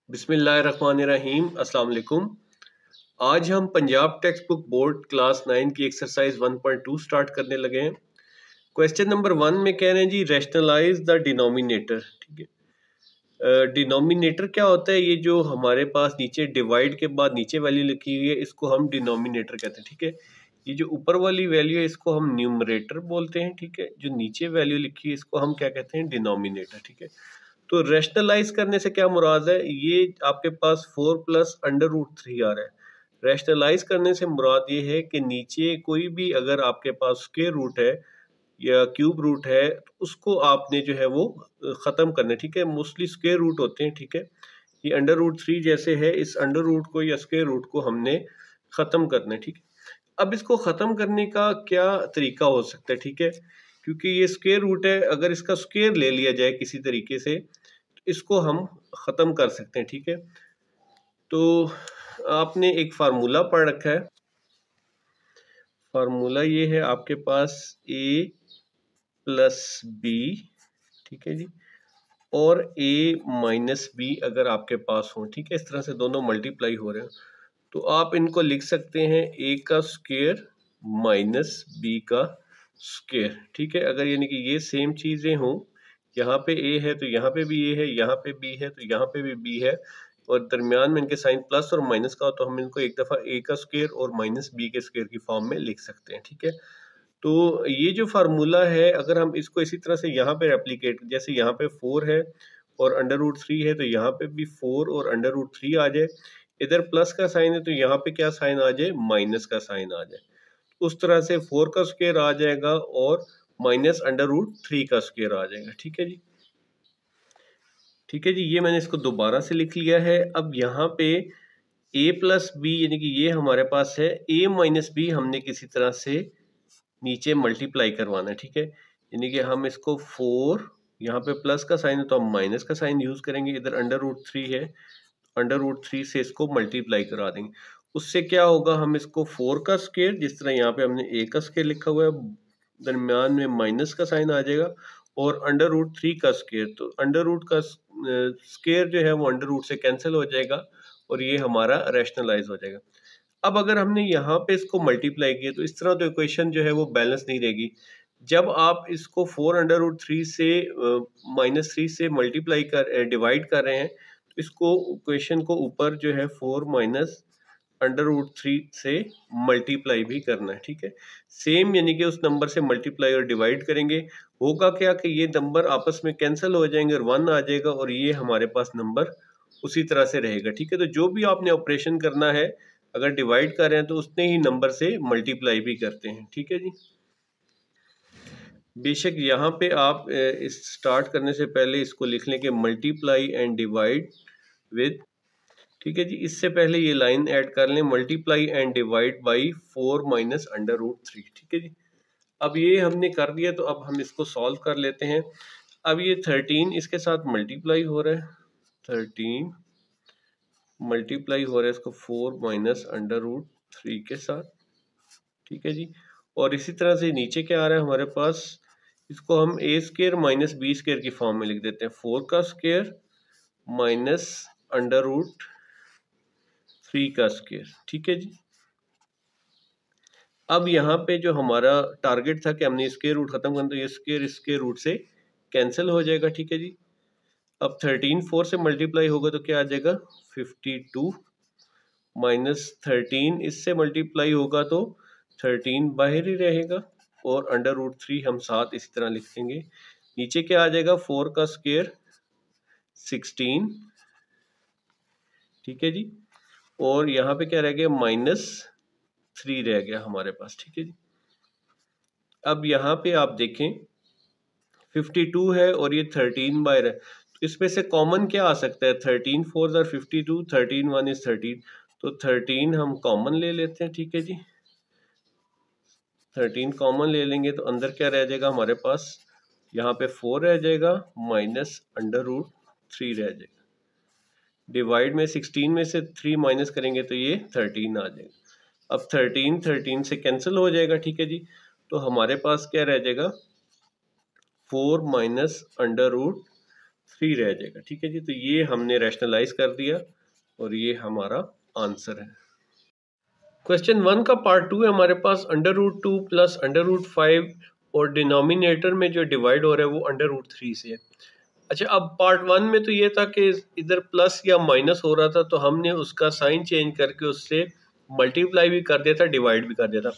बिस्मिल्लाहिर्रहमानिर्रहीम अस्सलाम वालेकुम। आज हम Punjab text book board class 9 की एक्सरसाइज 1.2 स्टार्ट करने लगे हैं। क्वेश्चन नंबर 1 में कह रहे हैं जी रैशनलाइज द डिनोमिनेटर। ठीक है, डिनोमिनेटर क्या होता है? ये जो हमारे पास नीचे डिवाइड के बाद नीचे वैल्यू लिखी हुई है इसको हम डिनोमिनेटर कहते हैं। ठीक है, ये जो ऊपर वाली वैल्यू है इसको हम न्यूमरेटर बोलते हैं। ठीक है, जो नीचे वैल्यू लिखी है इसको हम क्या कहते हैं? डिनोमिनेटर। ठीक है, तो रैशनलाइज करने से क्या मुराद है? ये आपके पास 4 प्लस अंडर रूट 3 आ रहा है। रैशनलाइज करने से मुराद ये है कि नीचे कोई भी अगर आपके पास स्क्वायर रूट है या क्यूब रूट है तो उसको आपने जो है वो ख़त्म करना है। ठीक है, मोस्टली स्क्वायर रूट होते हैं। ठीक है, ये अंडर रूट 3 जैसे है, इस अंडर रूट को या स्क्वायर रूट को हमने ख़त्म करना है। ठीक है, अब इसको ख़त्म करने का क्या तरीका हो सकता है? ठीक है, क्योंकि ये स्क्वायर रूट है, अगर इसका स्क्वायर ले लिया जाए किसी तरीके से इसको हम ख़त्म कर सकते हैं। ठीक है, तो आपने एक फार्मूला पढ़ रखा है। फार्मूला ये है आपके पास a प्लस बी, ठीक है जी, और a माइनस बी अगर आपके पास हो। ठीक है, इस तरह से दोनों मल्टीप्लाई हो रहे हैं तो आप इनको लिख सकते हैं a का स्क्वायर माइनस b का स्क्वायर। ठीक है, अगर यानी कि ये सेम चीज़ें हों, यहाँ पे a है तो यहाँ पे भी a है, यहाँ पे b है तो यहाँ पे भी b है, और दरमियान में इनके साइन प्लस और माइनस का हो तो हम इनको एक दफ़ा a का स्क्वायर और माइनस b के स्क्वायर की फॉर्म में लिख सकते हैं। ठीक है, तो ये जो फार्मूला है अगर हम इसको इसी तरह से यहाँ पे रेप्लिकेट, जैसे यहाँ पे 4 है और अंडर रूट 3 है तो यहाँ पे भी 4 और अंडर रूट 3 आ जाए, इधर प्लस का साइन है तो यहाँ पे क्या साइन आ जाए? माइनस का साइन आ जाए। उस तरह से 4 का स्क्वायर आ जाएगा और माइनस अंडर रूट 3 का स्क्वायर आ जाएगा। ठीक है जी, ठीक है जी, ये मैंने इसको दोबारा से लिख लिया है। अब यहाँ पे a प्लस बी यानी कि ये हमारे पास है, a माइनस बी हमने किसी तरह से नीचे मल्टीप्लाई करवाना है। ठीक है, यानी कि हम इसको 4, यहाँ पे प्लस का साइन है तो हम माइनस का साइन यूज करेंगे, इधर अंडर रूट 3 है, अंडर रूट 3 से इसको मल्टीप्लाई करा देंगे। उससे क्या होगा? हम इसको 4 का स्क्वायर, जिस तरह यहाँ पे हमने a का स्क्वायर लिखा हुआ है, दरमियान में माइनस का साइन आ जाएगा, और अंडर रूट 3 का स्क्वायर, तो अंडर रूट का स्क्वायर जो है वो अंडर रूट से कैंसिल हो जाएगा और ये हमारा रैशनलाइज हो जाएगा। अब अगर हमने यहाँ पे इसको मल्टीप्लाई किया तो इस तरह तो इक्वेशन जो है वो बैलेंस नहीं रहेगी। जब आप इसको 4 अंडर रूट 3 से माइनस 3 से मल्टीप्लाई कर डिवाइड कर रहे हैं तो इसको इक्वेशन को ऊपर जो है 4 माइनस अंडर रूट 3 से मल्टीप्लाई भी करना है। ठीक है, सेम यानी कि उस नंबर से मल्टीप्लाई और डिवाइड करेंगे, होगा क्या कि ये नंबर आपस में कैंसिल हो जाएंगे और 1 आ जाएगा और ये हमारे पास नंबर उसी तरह से रहेगा। ठीक है, तो जो भी आपने ऑपरेशन करना है अगर डिवाइड कर रहे हैं तो उतने ही नंबर से मल्टीप्लाई भी करते हैं। ठीक है जी, बेशक यहाँ पे आप इस स्टार्ट करने से पहले इसको लिख लें कि मल्टीप्लाई एंड डिवाइड विद, ठीक है जी, इससे पहले ये लाइन ऐड कर लें, multiply and divide by 4 minus under root 3। ठीक है जी, अब ये हमने कर दिया तो अब हम इसको सॉल्व कर लेते हैं। अब ये 13 इसके साथ मल्टीप्लाई हो रहा है, 13 मल्टीप्लाई हो रहा है इसको 4 माइनस अंडर रूट 3 के साथ। ठीक है जी, और इसी तरह से नीचे क्या आ रहा है हमारे पास, इसको हम a square minus B square की फॉर्म में लिख देते हैं, 4 का स्क्वायर माइनस अंडर रूट 3 का स्क्वायर। ठीक है जी, अब यहाँ पे जो हमारा टारगेट था कि हमने स्क्वायर रूट खत्म करना, तो ये स्क्वायर रूट से कैंसिल हो जाएगा। ठीक है जी, अब 13 4 से मल्टीप्लाई होगा तो क्या आ जाएगा? 52 माइनस 13 इससे मल्टीप्लाई होगा तो 13 बाहर ही रहेगा और अंडर रूट 3 हम साथ इसी तरह लिख देंगे। नीचे क्या आ जाएगा? 4 का स्क्वायर 16। ठीक है जी, और यहाँ पे क्या रह गया? माइनस 3 रह गया हमारे पास। ठीक है जी, अब यहाँ पे आप देखें 52 है और ये 13 बाहर है, तो इसमें से कॉमन क्या आ सकता है? 13 4 और 52, 13 1 इज 13, तो 13 हम कॉमन ले लेते हैं। ठीक है जी, 13 कॉमन ले लेंगे तो अंदर क्या रह जाएगा हमारे पास? यहाँ पे 4 रह जाएगा माइनस अंडर रूट 3 रह जाएगा, डिवाइड में 16 में से 3 माइनस करेंगे तो ये 13 आ जाएगा। अब 13 13 से कैंसिल हो जाएगा। ठीक है जी, तो हमारे पास क्या रह जाएगा? 4 माइनस अंडर रूट 3 रह जाएगा। ठीक है जी, तो ये हमने रैशनलाइज कर दिया और ये हमारा आंसर है। क्वेश्चन 1 का पार्ट 2 है हमारे पास, √2 प्लस √5 और डिनोमिनेटर में जो डिवाइड हो रहा है वो √3 से है। अच्छा, अब पार्ट 1 में तो ये था कि इधर प्लस या माइनस हो रहा था तो हमने उसका साइन चेंज करके उससे मल्टीप्लाई भी कर दिया था, डिवाइड भी कर दिया था।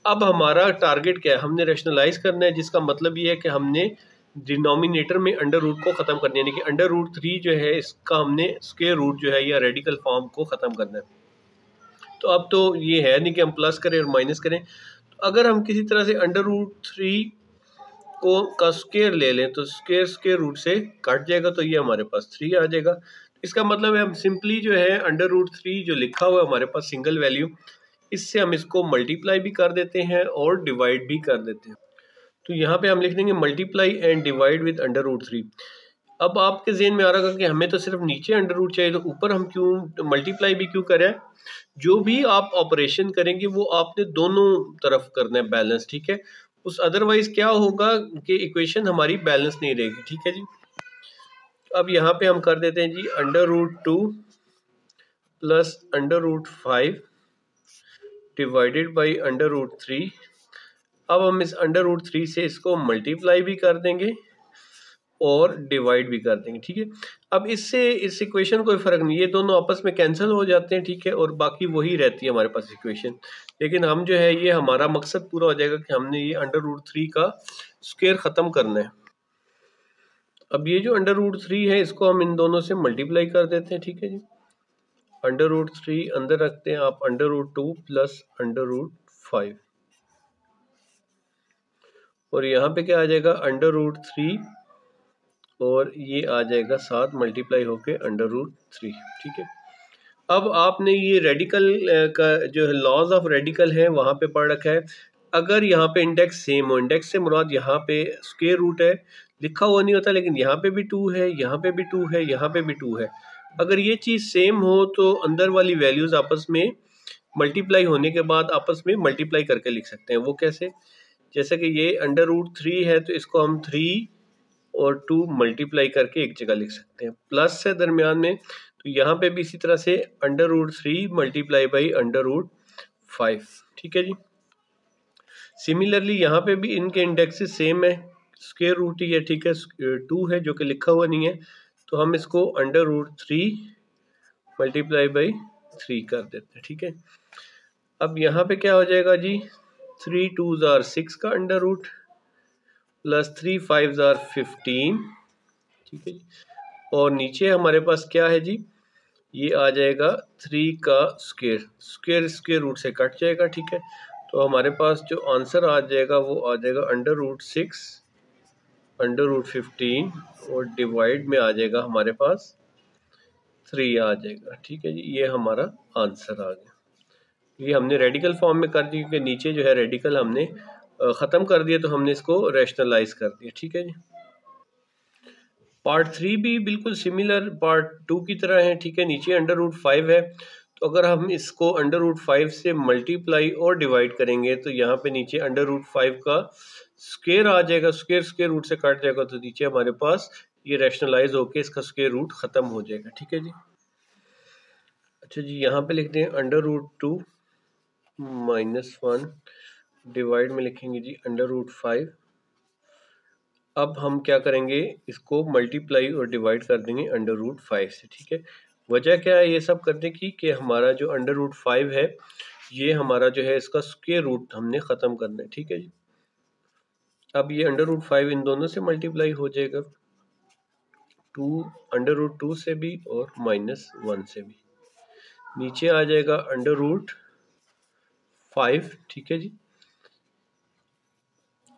अब हमारा टारगेट क्या है, हमने रैशनलाइज करना है, जिसका मतलब ये है कि हमने डिनोमिनेटर में अंडर रूट को ख़त्म करना है, यानी कि √3 जो है इसका हमने स्क्वायर रूट जो है या रेडिकल फॉर्म को ख़त्म करना है। तो अब तो ये है नहीं कि हम प्लस करें और माइनस करें, तो अगर हम किसी तरह से √3 को का स्क्वायर ले लें तो स्क्वायर रूट से कट जाएगा, तो ये हमारे पास 3 आ जाएगा। इसका मतलब है हम सिंपली जो है √3 जो लिखा हुआ है हमारे पास सिंगल वैल्यू, इससे हम इसको मल्टीप्लाई भी कर देते हैं और डिवाइड भी कर देते हैं। तो यहाँ पे हम लिख देंगे मल्टीप्लाई एंड डिवाइड विद √3। अब आपके जेहन में आ रहा है कि हमें तो सिर्फ नीचे अंडर रूट चाहिए, तो ऊपर हम क्यों मल्टीप्लाई भी क्यों करें। जो भी आप ऑपरेशन करेंगे वो आपने दोनों तरफ करना है बैलेंस, ठीक है। उस अदरवाइज क्या होगा कि इक्वेशन हमारी बैलेंस नहीं रहेगी, ठीक है जी। अब यहाँ पे हम कर देते हैं जी √2 प्लस √5 डिवाइडेड बाई √3। अब हम इस √3 से इसको मल्टीप्लाई भी कर देंगे और डिवाइड भी कर देंगे, ठीक है। अब इससे इस इक्वेशन कोई फ़र्क नहीं, ये दोनों आपस में कैंसिल हो जाते हैं, ठीक है, और बाकी वही रहती है हमारे पास इक्वेशन। लेकिन हम जो है ये हमारा मकसद पूरा हो जाएगा कि हमने ये √3 का स्क्वायर ख़त्म करना है। अब ये जो √3 है इसको हम इन दोनों से मल्टीप्लाई कर देते हैं, ठीक है जी। √3 अंदर रखते हैं आप, √2 प्लस √5 और यहाँ पे क्या आ जाएगा √3 और ये आ जाएगा 7 मल्टीप्लाई होके √3, ठीक है। अब आपने ये रेडिकल का जो है लॉज ऑफ रेडिकल है वहाँ पे पढ़ रखा है। अगर यहाँ पे इंडेक्स सेम हो, इंडेक्स से मुराद यहाँ पे स्क्वायर रूट है, लिखा हुआ नहीं होता, लेकिन यहाँ पे भी 2 है, यहाँ पे भी 2 है, यहाँ पे भी 2 है। अगर ये चीज़ सेम हो तो अंदर वाली वैल्यूज़ आपस में मल्टीप्लाई होने के बाद आपस में मल्टीप्लाई करके लिख सकते हैं। वो कैसे, जैसे कि ये √3 है तो इसको हम 3 और 2 मल्टीप्लाई करके एक जगह लिख सकते हैं, प्लस है दरमियान में, तो यहाँ पे भी इसी तरह से √3 मल्टीप्लाई बाई √5, ठीक है जी। सिमिलरली यहाँ पे भी इनके इंडेक्सेस सेम है, स्क्वायर रूट ही है, ठीक है, 2 है जो कि लिखा हुआ नहीं है, तो हम इसको √3 मल्टीप्लाई बाई 3 कर देते हैं, ठीक है। अब यहाँ पे क्या हो जाएगा जी, 3 2s are 6 का under root plus 3 5s are 15, ठीक है जी। और नीचे हमारे पास क्या है जी, ये आ जाएगा 3 का स्क्वायर रूट से कट जाएगा, ठीक है। तो हमारे पास जो आंसर आ जाएगा वो आ जाएगा √6 √15 और डिवाइड में आ जाएगा हमारे पास 3 आ जाएगा, ठीक है जी। ये हमारा आंसर आ गया। ये हमने रेडिकल फॉर्म में कर दी क्योंकि नीचे जो है रेडिकल हमने ख़त्म कर दिया, तो हमने इसको रैशनलाइज कर दिया, ठीक है जी। पार्ट 3 भी बिल्कुल सिमिलर पार्ट 2 की तरह है, ठीक है। नीचे √5 है, तो अगर हम इसको √5 से मल्टीप्लाई और डिवाइड करेंगे तो यहाँ पे नीचे √5 का स्क्वायर आ जाएगा, स्क्वायर रूट से काट जाएगा, तो नीचे हमारे पास ये रैशनलाइज होके इसका स्क्वायर रूट ख़त्म हो जाएगा, ठीक है जी। अच्छा जी, यहाँ पे लिखते हैं √2 -1 डिवाइड में लिखेंगे जी √5। अब हम क्या करेंगे, इसको मल्टीप्लाई और डिवाइड कर देंगे √5 से, ठीक है। वजह क्या है ये सब करने की कि हमारा जो √5 है ये हमारा जो है इसका स्क्वायर रूट हमने ख़त्म करना है, ठीक है जी। अब ये √5 इन दोनों से मल्टीप्लाई हो जाएगा, 2 से भी और -1 से भी, नीचे आ जाएगा √5, ठीक है जी।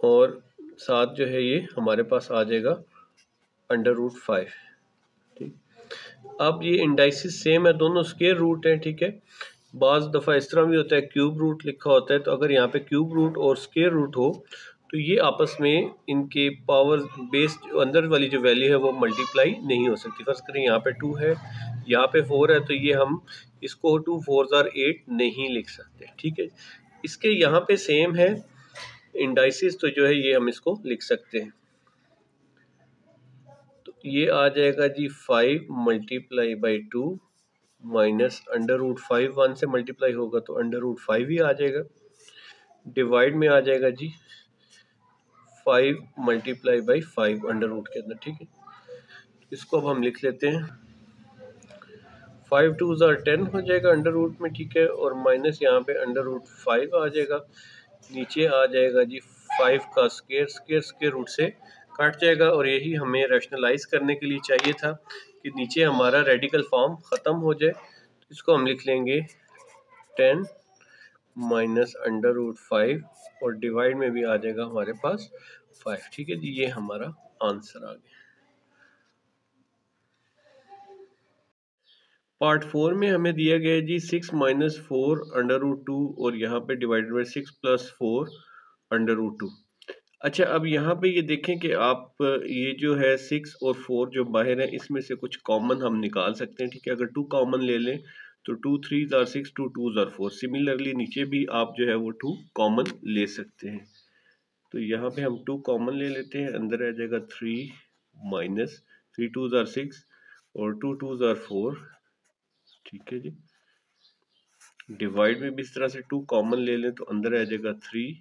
और साथ जो है ये हमारे पास आ जाएगा √5, ठीक। अब ये इंडाइसिस सेम है, दोनों स्क्वायर रूट है, ठीक है। बाज़ दफ़ा इस तरह भी होता है क्यूब रूट लिखा होता है, तो अगर यहाँ पे क्यूब रूट और स्क्वायर रूट हो तो ये आपस में इनके पावर बेस अंदर वाली जो वैल्यू है वो मल्टीप्लाई नहीं हो सकती। फर्स्ट करें यहाँ पे 2 है, यहाँ पे 4 है, तो ये हम इसको 2 4s are 8 नहीं लिख सकते, ठीक है। इसके यहाँ पे सेम है इंडाइसिस, तो जो है ये हम इसको लिख सकते हैं। तो ये आ जाएगा जी 5 मल्टीप्लाई बाई 2 माइनस √5, 1 से मल्टीप्लाई होगा तो √5 ही आ जाएगा। डिवाइड में आ जाएगा जी 5 मल्टीप्लाई बाई 5 अंडर रूट के अंदर, ठीक है। इसको अब हम लिख लेते हैं, 5 2 10 हो जाएगा अंडर रूट में, ठीक है, और माइनस यहाँ पे √5 आ जाएगा। नीचे आ जाएगा जी 5 का स्क्वायर, स्क्वायर स्क्वायर रूट से कट जाएगा, और यही हमें रैशनलाइज करने के लिए चाहिए था कि नीचे हमारा रेडिकल फॉर्म ख़त्म हो जाए। इसको हम लिख लेंगे 10 माइनस √5 और डिवाइड में भी आ जाएगा हमारे पास 5, ठीक है जी। ये हमारा आंसर आ गया। पार्ट 4 में हमें दिया गया है जी 6 माइनस 4 √2 और यहाँ पे डिवाइडेड बाई 6 प्लस 4 √2। अच्छा, अब यहाँ पे ये देखें कि आप ये जो है 6 और 4 जो बाहर है इसमें से कुछ कॉमन हम निकाल सकते हैं, ठीक है। अगर 2 कॉमन ले लें तो 2 3 आर 6, 2 2 आर 4। सिमिलरली नीचे भी आप जो है वो 2 कॉमन ले सकते हैं। तो यहाँ पे हम 2 कॉमन ले लेते हैं, अंदर आ जाएगा 3 माइनस 3 2 आर 6 और 2 2 आर 4, ठीक है जी। डिवाइड में भी इस तरह से 2 कॉमन ले लें तो अंदर आ जाएगा 3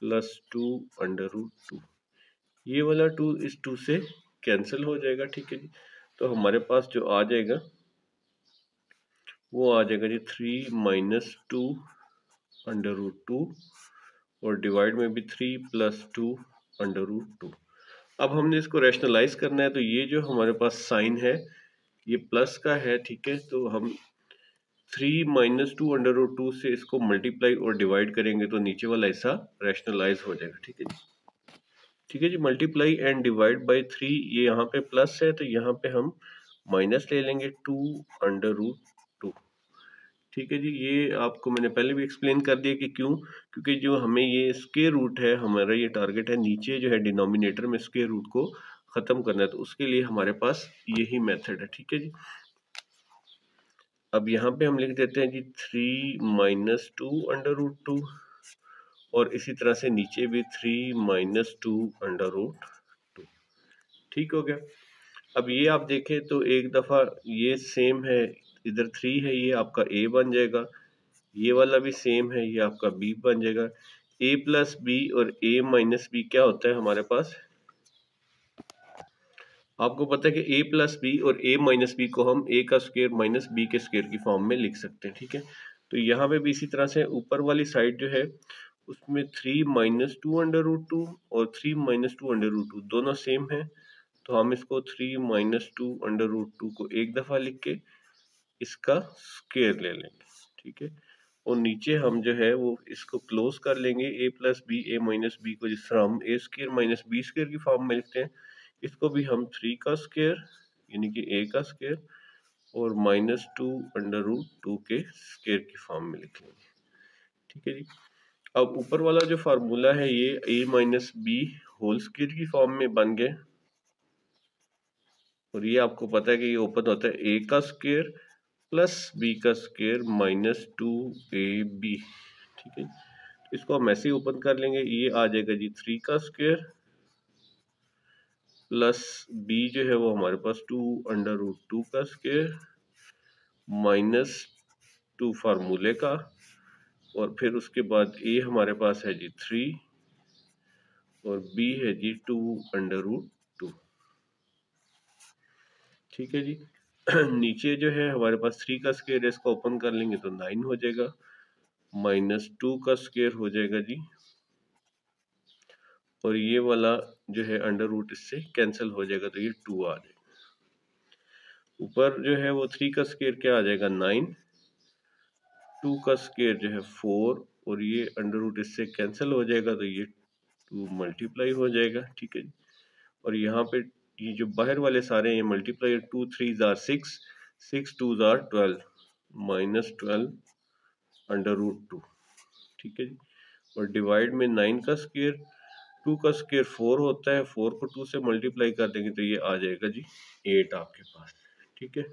प्लस 2 √2। ये वाला 2 इस 2 से कैंसिल हो जाएगा, ठीक है जी। तो हमारे पास जो आ जाएगा वो आ जाएगा जी 3 माइनस 2 √2 और डिवाइड में भी 3 प्लस 2 √2। अब हमने इसको रैशनलाइज करना है, तो ये जो हमारे पास साइन है ये प्लस का है, ठीक है। तो हम 3 माइनस 2 √2 से इसको मल्टीप्लाई और डिवाइड करेंगे तो नीचे वाला हिस्सा रैशनलाइज हो जाएगा, ठीक है जी। ठीक है जी, मल्टीप्लाई एंड डिवाइड बाई 3, ये यहाँ पे प्लस है तो यहाँ पे हम माइनस ले लेंगे 2 √2, ठीक है जी। ये आपको मैंने पहले भी एक्सप्लेन कर दिया कि क्यों, क्योंकि जो हमें ये स्क्वायर रूट है, हमारा ये टारगेट है नीचे जो है डिनोमिनेटर में स्क्वायर रूट को ख़त्म करना है, तो उसके लिए हमारे पास यही मेथड है, ठीक है जी। अब यहाँ पे हम लिख देते हैं जी 3 माइनस 2 √2 और इसी तरह से नीचे भी 3 माइनस 2 √2, ठीक हो गया। अब ये आप देखें तो एक दफ़ा ये सेम है, इधर 3 है, ये आपका a बन जाएगा, ये वाला भी सेम है, ये आपका b बन जाएगा। a प्लस बी और a माइनस बी क्या होता है हमारे पास, आपको पता है कि a प्लस बी और a माइनस बी को हम a का स्क्वायर माइनस b के स्क्वायर की फॉर्म में लिख सकते हैं, ठीक है। तो यहाँ पे भी इसी तरह से ऊपर वाली साइड जो है उसमें 3 माइनस 2 √2 और 3 माइनस 2 √2 दोनों सेम है, तो हम इसको 3 माइनस 2 √2 को एक दफ़ा लिख के इसका स्क्वायर ले लेंगे, ठीक है। और नीचे हम जो है वो इसको क्लोज कर लेंगे, a plus B a minus B को जिस तरह हम a square minus B square की फॉर्म में लिखते हैं, इसको भी हम 3 का स्क्वायर यानी कि a का स्क्वायर और माइनस 2 √2 के स्क्वायर की फॉर्म में लिख लेंगे, ठीक है जी। अब ऊपर वाला जो फार्मूला है ये a minus B whole square की फॉर्म में बन गए, और ये आपको पता है कि ये ओपन होता है a का स्क्वायर प्लस बी का स्क्वायर माइनस 2ab, ठीक है। इसको हम ऐसे ही ओपन कर लेंगे, ये आ जाएगा जी 3 का स्क्वायर प्लस b जो है वो हमारे पास 2 √2 का स्क्वायर माइनस 2 फार्मूले का, और फिर उसके बाद a हमारे पास है जी 3 और b है जी 2 √2, ठीक है जी। नीचे जो है हमारे पास 3 का स्क्वायर है, इसको ओपन कर लेंगे तो 9 हो जाएगा, माइनस 2 का स्क्वायर हो जाएगा जी, और ये वाला जो है अंडर रूट इससे कैंसिल हो जाएगा तो ये 2 आ जाएगा। ऊपर जो है वो 3 का स्क्वायर क्या आ जाएगा 9, 2 का स्क्वायर जो है 4 और ये अंडर रूट इससे कैंसिल हो जाएगा तो ये 2 मल्टीप्लाई हो जाएगा, ठीक है जी। और यहाँ पे ये जो बाहर वाले सारे ये मल्टीप्लाई, 2 3 आर 6, 6 2 आर 12 माइनस 12 √2, ठीक है जी। और डिवाइड में 9 का स्क्वायर, 2 का स्क्वायर 4 होता है, 4 को 2 से मल्टीप्लाई कर देंगे तो ये आ जाएगा जी 8 आपके पास, ठीक है।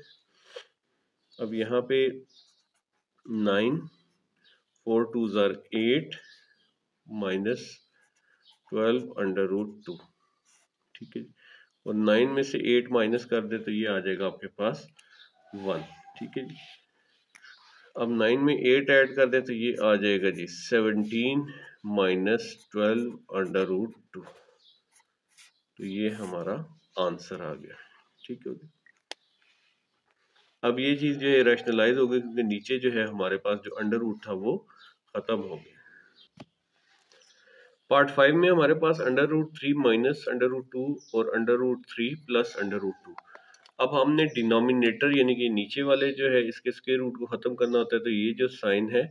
अब यहाँ पे 9 4 2 आर 8 माइनस 12 √2, ठीक है। और 9 में से 8 माइनस कर दे तो ये आ जाएगा आपके पास 1। ठीक है जी। अब 9 में 8 ऐड कर दे तो ये आ जाएगा जी 17 माइनस 12 अंडर रूट 2। तो ये हमारा आंसर आ गया। ठीक है। अब ये चीज जो है रैशनलाइज हो गई क्योंकि नीचे जो है हमारे पास जो अंडर रूट था वो खत्म हो गया। पार्ट 5 में हमारे पास under root 3 minus under root 2 और under root 3 plus under root 2। अब हमने डिनोमिनेटर यानी कि नीचे वाले जो है इसके स्क्वायर रूट को खत्म करना होता है। तो ये जो साइन है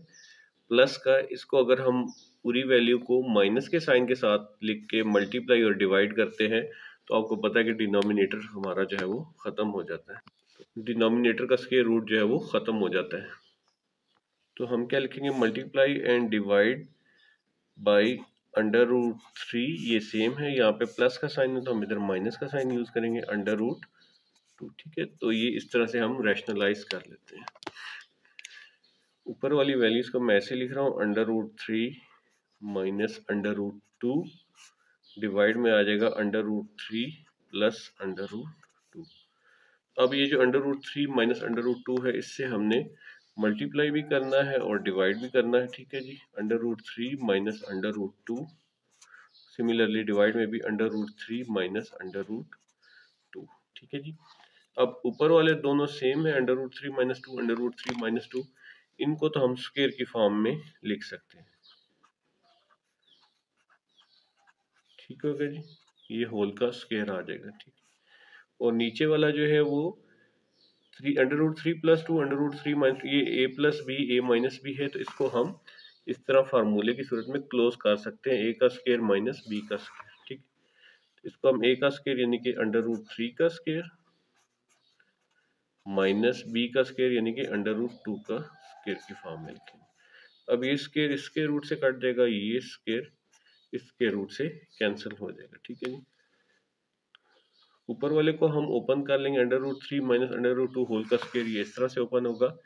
प्लस का, इसको अगर हम पूरी वैल्यू को माइनस के साइन के साथ लिख के मल्टीप्लाई और डिवाइड करते हैं तो आपको पता है कि डिनोमिनेटर हमारा जो है वो खत्म हो जाता है। डिनोमिनेटर का स्क्वायर रूट जो है वो खत्म हो जाता है। तो हम क्या लिखेंगे, multiply and divide by under root 3। ये सेम है, यहाँ पे प्लस का साइन है तो हम इधर माइनस का साइन यूज करेंगे, अंडर रूट 2। ठीक है। तो ये इस तरह से हम रैशनलाइज कर लेते हैं। ऊपर वाली वैल्यूज को मैं ऐसे लिख रहा हूँ, under root 3 minus under root 2 divide में आ जाएगा under root 3 plus under root 2। अब ये जो under root 3 minus under root 2 है इससे हमने मल्टीप्लाई भी करना है और डिवाइड भी करना है। ठीक है जी। Under root 3 minus under root 2, similarly divide में भी under root 3 minus under root 2। ठीक है जी। अब ऊपर वाले दोनों सेम है, under root 3 minus 2 under root 3 minus 2। इनको तो हम स्क्वायर की फॉर्म में लिख सकते हैं। ठीक हो गया जी। ये होल का स्क्वायर आ जाएगा। ठीक। और नीचे वाला जो है वो 3 under root 3 plus 2 under root 3 minus, ये A plus B A minus B है तो इसको हम इस तरह फार्मूले की सूरत में क्लोज कर सकते हैं, ए का स्क्वायर माइनस बी का स्क्वायर। ठीक। इसको हम ए का स्क्वायर यानी कि अंडर रूट 3 का स्क्वायर माइनस बी का स्क्वायर यानी कि अंडर रूट 2 का स्क्वायर की फॉर्म में लिखेंगे। अब ये स्क्वायर इसके रूट से कट जाएगा, ये स्क्वायर इसके रूट से कैंसिल हो जाएगा। ठीक है जी। ऊपर वाले को हम ओपन कर लेंगे, under root 3 minus under root 2 whole का स्क्वायर ये इस तरह से ओपन होगा,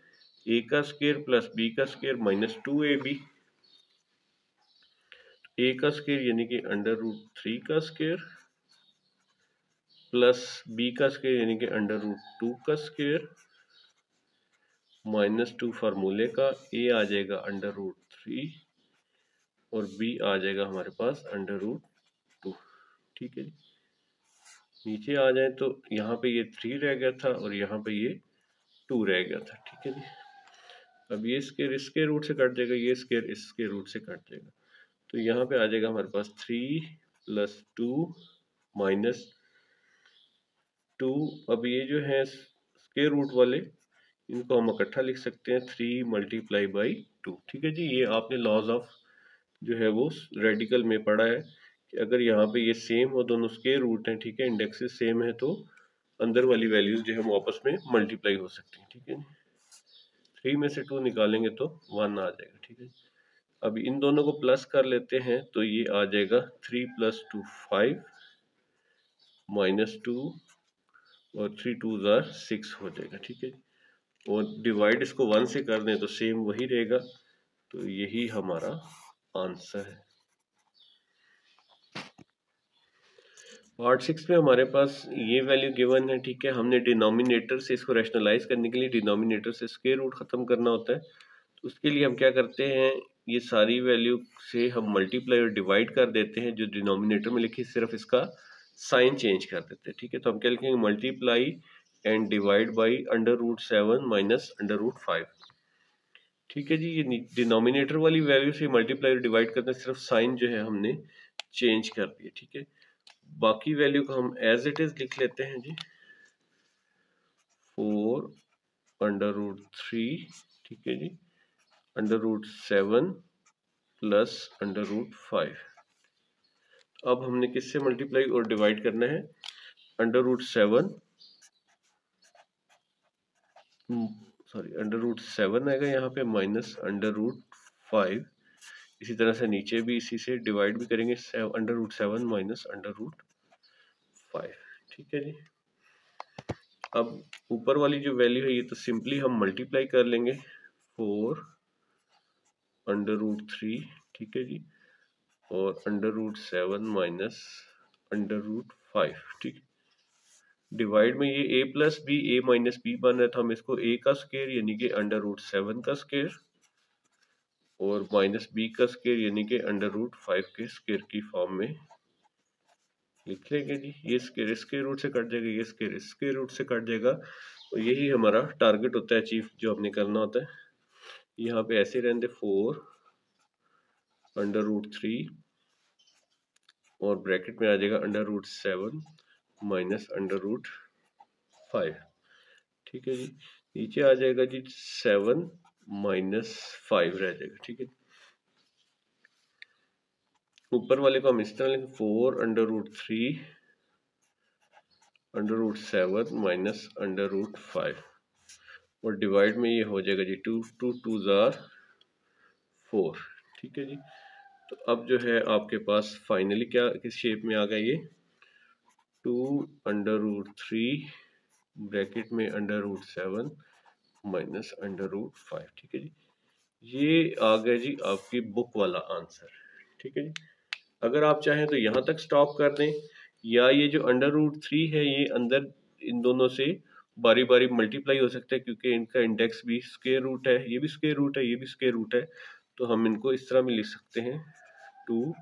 ए का स्क्वायर प्लस बी का स्क्वायर माइनस 2ab, ए का स्क्वायर यानी कि अंडर रूट 3 का स्क्वायर प्लस बी का स्क्वायर यानी कि अंडर रूट 2 का स्क्वायर माइनस 2 फार्मूले का, ए आ जाएगा अंडर रूट 3 और बी आ जाएगा हमारे पास अंडर रूट 2। ठीक है जी। नीचे आ जाए तो यहाँ पे ये 3 रह गया था और यहाँ पे ये 2 रह गया था। ठीक है जी। अब ये स्क्वायर इसके रूट से कट जाएगा, ये स्क्वायर इसके रूट से कट जाएगा तो यहाँ पे आ जाएगा हमारे पास 3 प्लस 2 माइनस 2। अब ये जो है स्क्वायर रूट वाले इनको हम इकट्ठा लिख सकते हैं, 3 मल्टीप्लाई बाई 2। ठीक है जी। ये आपने लॉज ऑफ जो है वो रेडिकल में पढ़ा है कि अगर यहाँ पे ये सेम हो, दोनों स्क्वायर रूट हैं, ठीक है, इंडेक्सेस सेम है तो अंदर वाली वैल्यूज जो है वो आपस में मल्टीप्लाई हो सकती हैं। ठीक है। 3 में से 2 निकालेंगे तो 1 आ जाएगा। ठीक है। अब इन दोनों को प्लस कर लेते हैं तो ये आ जाएगा 3 प्लस 2 5 माइनस 2 और 3 2 जार 6 हो जाएगा। ठीक है। और डिवाइड इसको 1 से कर दें तो सेम वही रहेगा। तो यही हमारा आंसर है। पार्ट 6 में हमारे पास ये वैल्यू गिवन है। ठीक है। हमने डिनोमिनेटर से इसको रैशनलाइज करने के लिए डिनोमिनेटर से स्क्वायर रूट खत्म करना होता है। तो उसके लिए हम क्या करते हैं, ये सारी वैल्यू से हम मल्टीप्लाई और डिवाइड कर देते हैं, जो डिनोमिनेटर में लिखी सिर्फ इसका साइन चेंज कर देते हैं। ठीक है। तो हम क्या लिखेंगे, multiply and divide by under root 7 minus under root 5। ठीक है जी। ये डिनोमिनेटर वाली वैल्यू से मल्टीप्लाई और डिवाइड करते हैं, सिर्फ साइन जो है हमने चेंज कर दिया। ठीक है। बाकी वैल्यू को हम एज इट इज लिख लेते हैं जी, 4 अंडर रूट 3, ठीक है जी, under root 7 plus under root 5। अब हमने किससे मल्टीप्लाई और डिवाइड करना है, under root 7 sorry under root 7 आएगा यहाँ पे माइनस अंडर रूट 5। इसी तरह से नीचे भी इसी से डिवाइड भी करेंगे, under root 7 minus under root 5। ठीक है जी। अब ऊपर वाली जो वैल्यू है ये तो सिंपली हम मल्टीप्लाई कर लेंगे, 4 अंडर रूट 3, ठीक है जी, और under root 7 minus under root 5। ठीक। डिवाइड में ये a plus B a minus B बन रहा है, तो हम इसको a का स्क्वायर यानी कि √7 का स्क्वायर और माइनस b का स्क्वायर यानी कि √5 के स्क्वायर की फॉर्म में लिख लेंगे जी। ये स्क्वायर स्क्वायर रूट से कट जाएगा, ये स्क्वायर स्क्वायर रूट से कट जाएगा, तो यही हमारा टारगेट होता है अचीव जो हमने करना होता है। यहाँ पे ऐसे रहने 4 √3 और ब्रैकेट में आ जाएगा √7 माइनस √5, ठीक है जी। नीचे आ जाएगा जी 7 माइनस 5 रह जाएगा, ठीक है। ऊपर वाले को हम इस तरह लिखेंगे 4 √3 √7 माइनस √5 और डिवाइड में ये हो जाएगा जी 2 2 जार 4, ठीक है जी। तो अब जो है आपके पास फाइनली क्या किस शेप में आ गया, ये 2 √3 ब्रैकेट में √7 माइनस √5, ठीक है जी। ये आ गया जी आपकी बुक वाला आंसर, ठीक है जी। अगर आप चाहें तो यहाँ तक स्टॉप कर दें, या ये जो √3 है ये अंदर इन दोनों से बारी बारी मल्टीप्लाई हो सकता है, क्योंकि इनका इंडेक्स भी स्क्वायर रूट है, ये भी स्क्वायर रूट है, ये भी स्क्वायर रूट है, तो हम इनको इस तरह में लिख सकते हैं 2,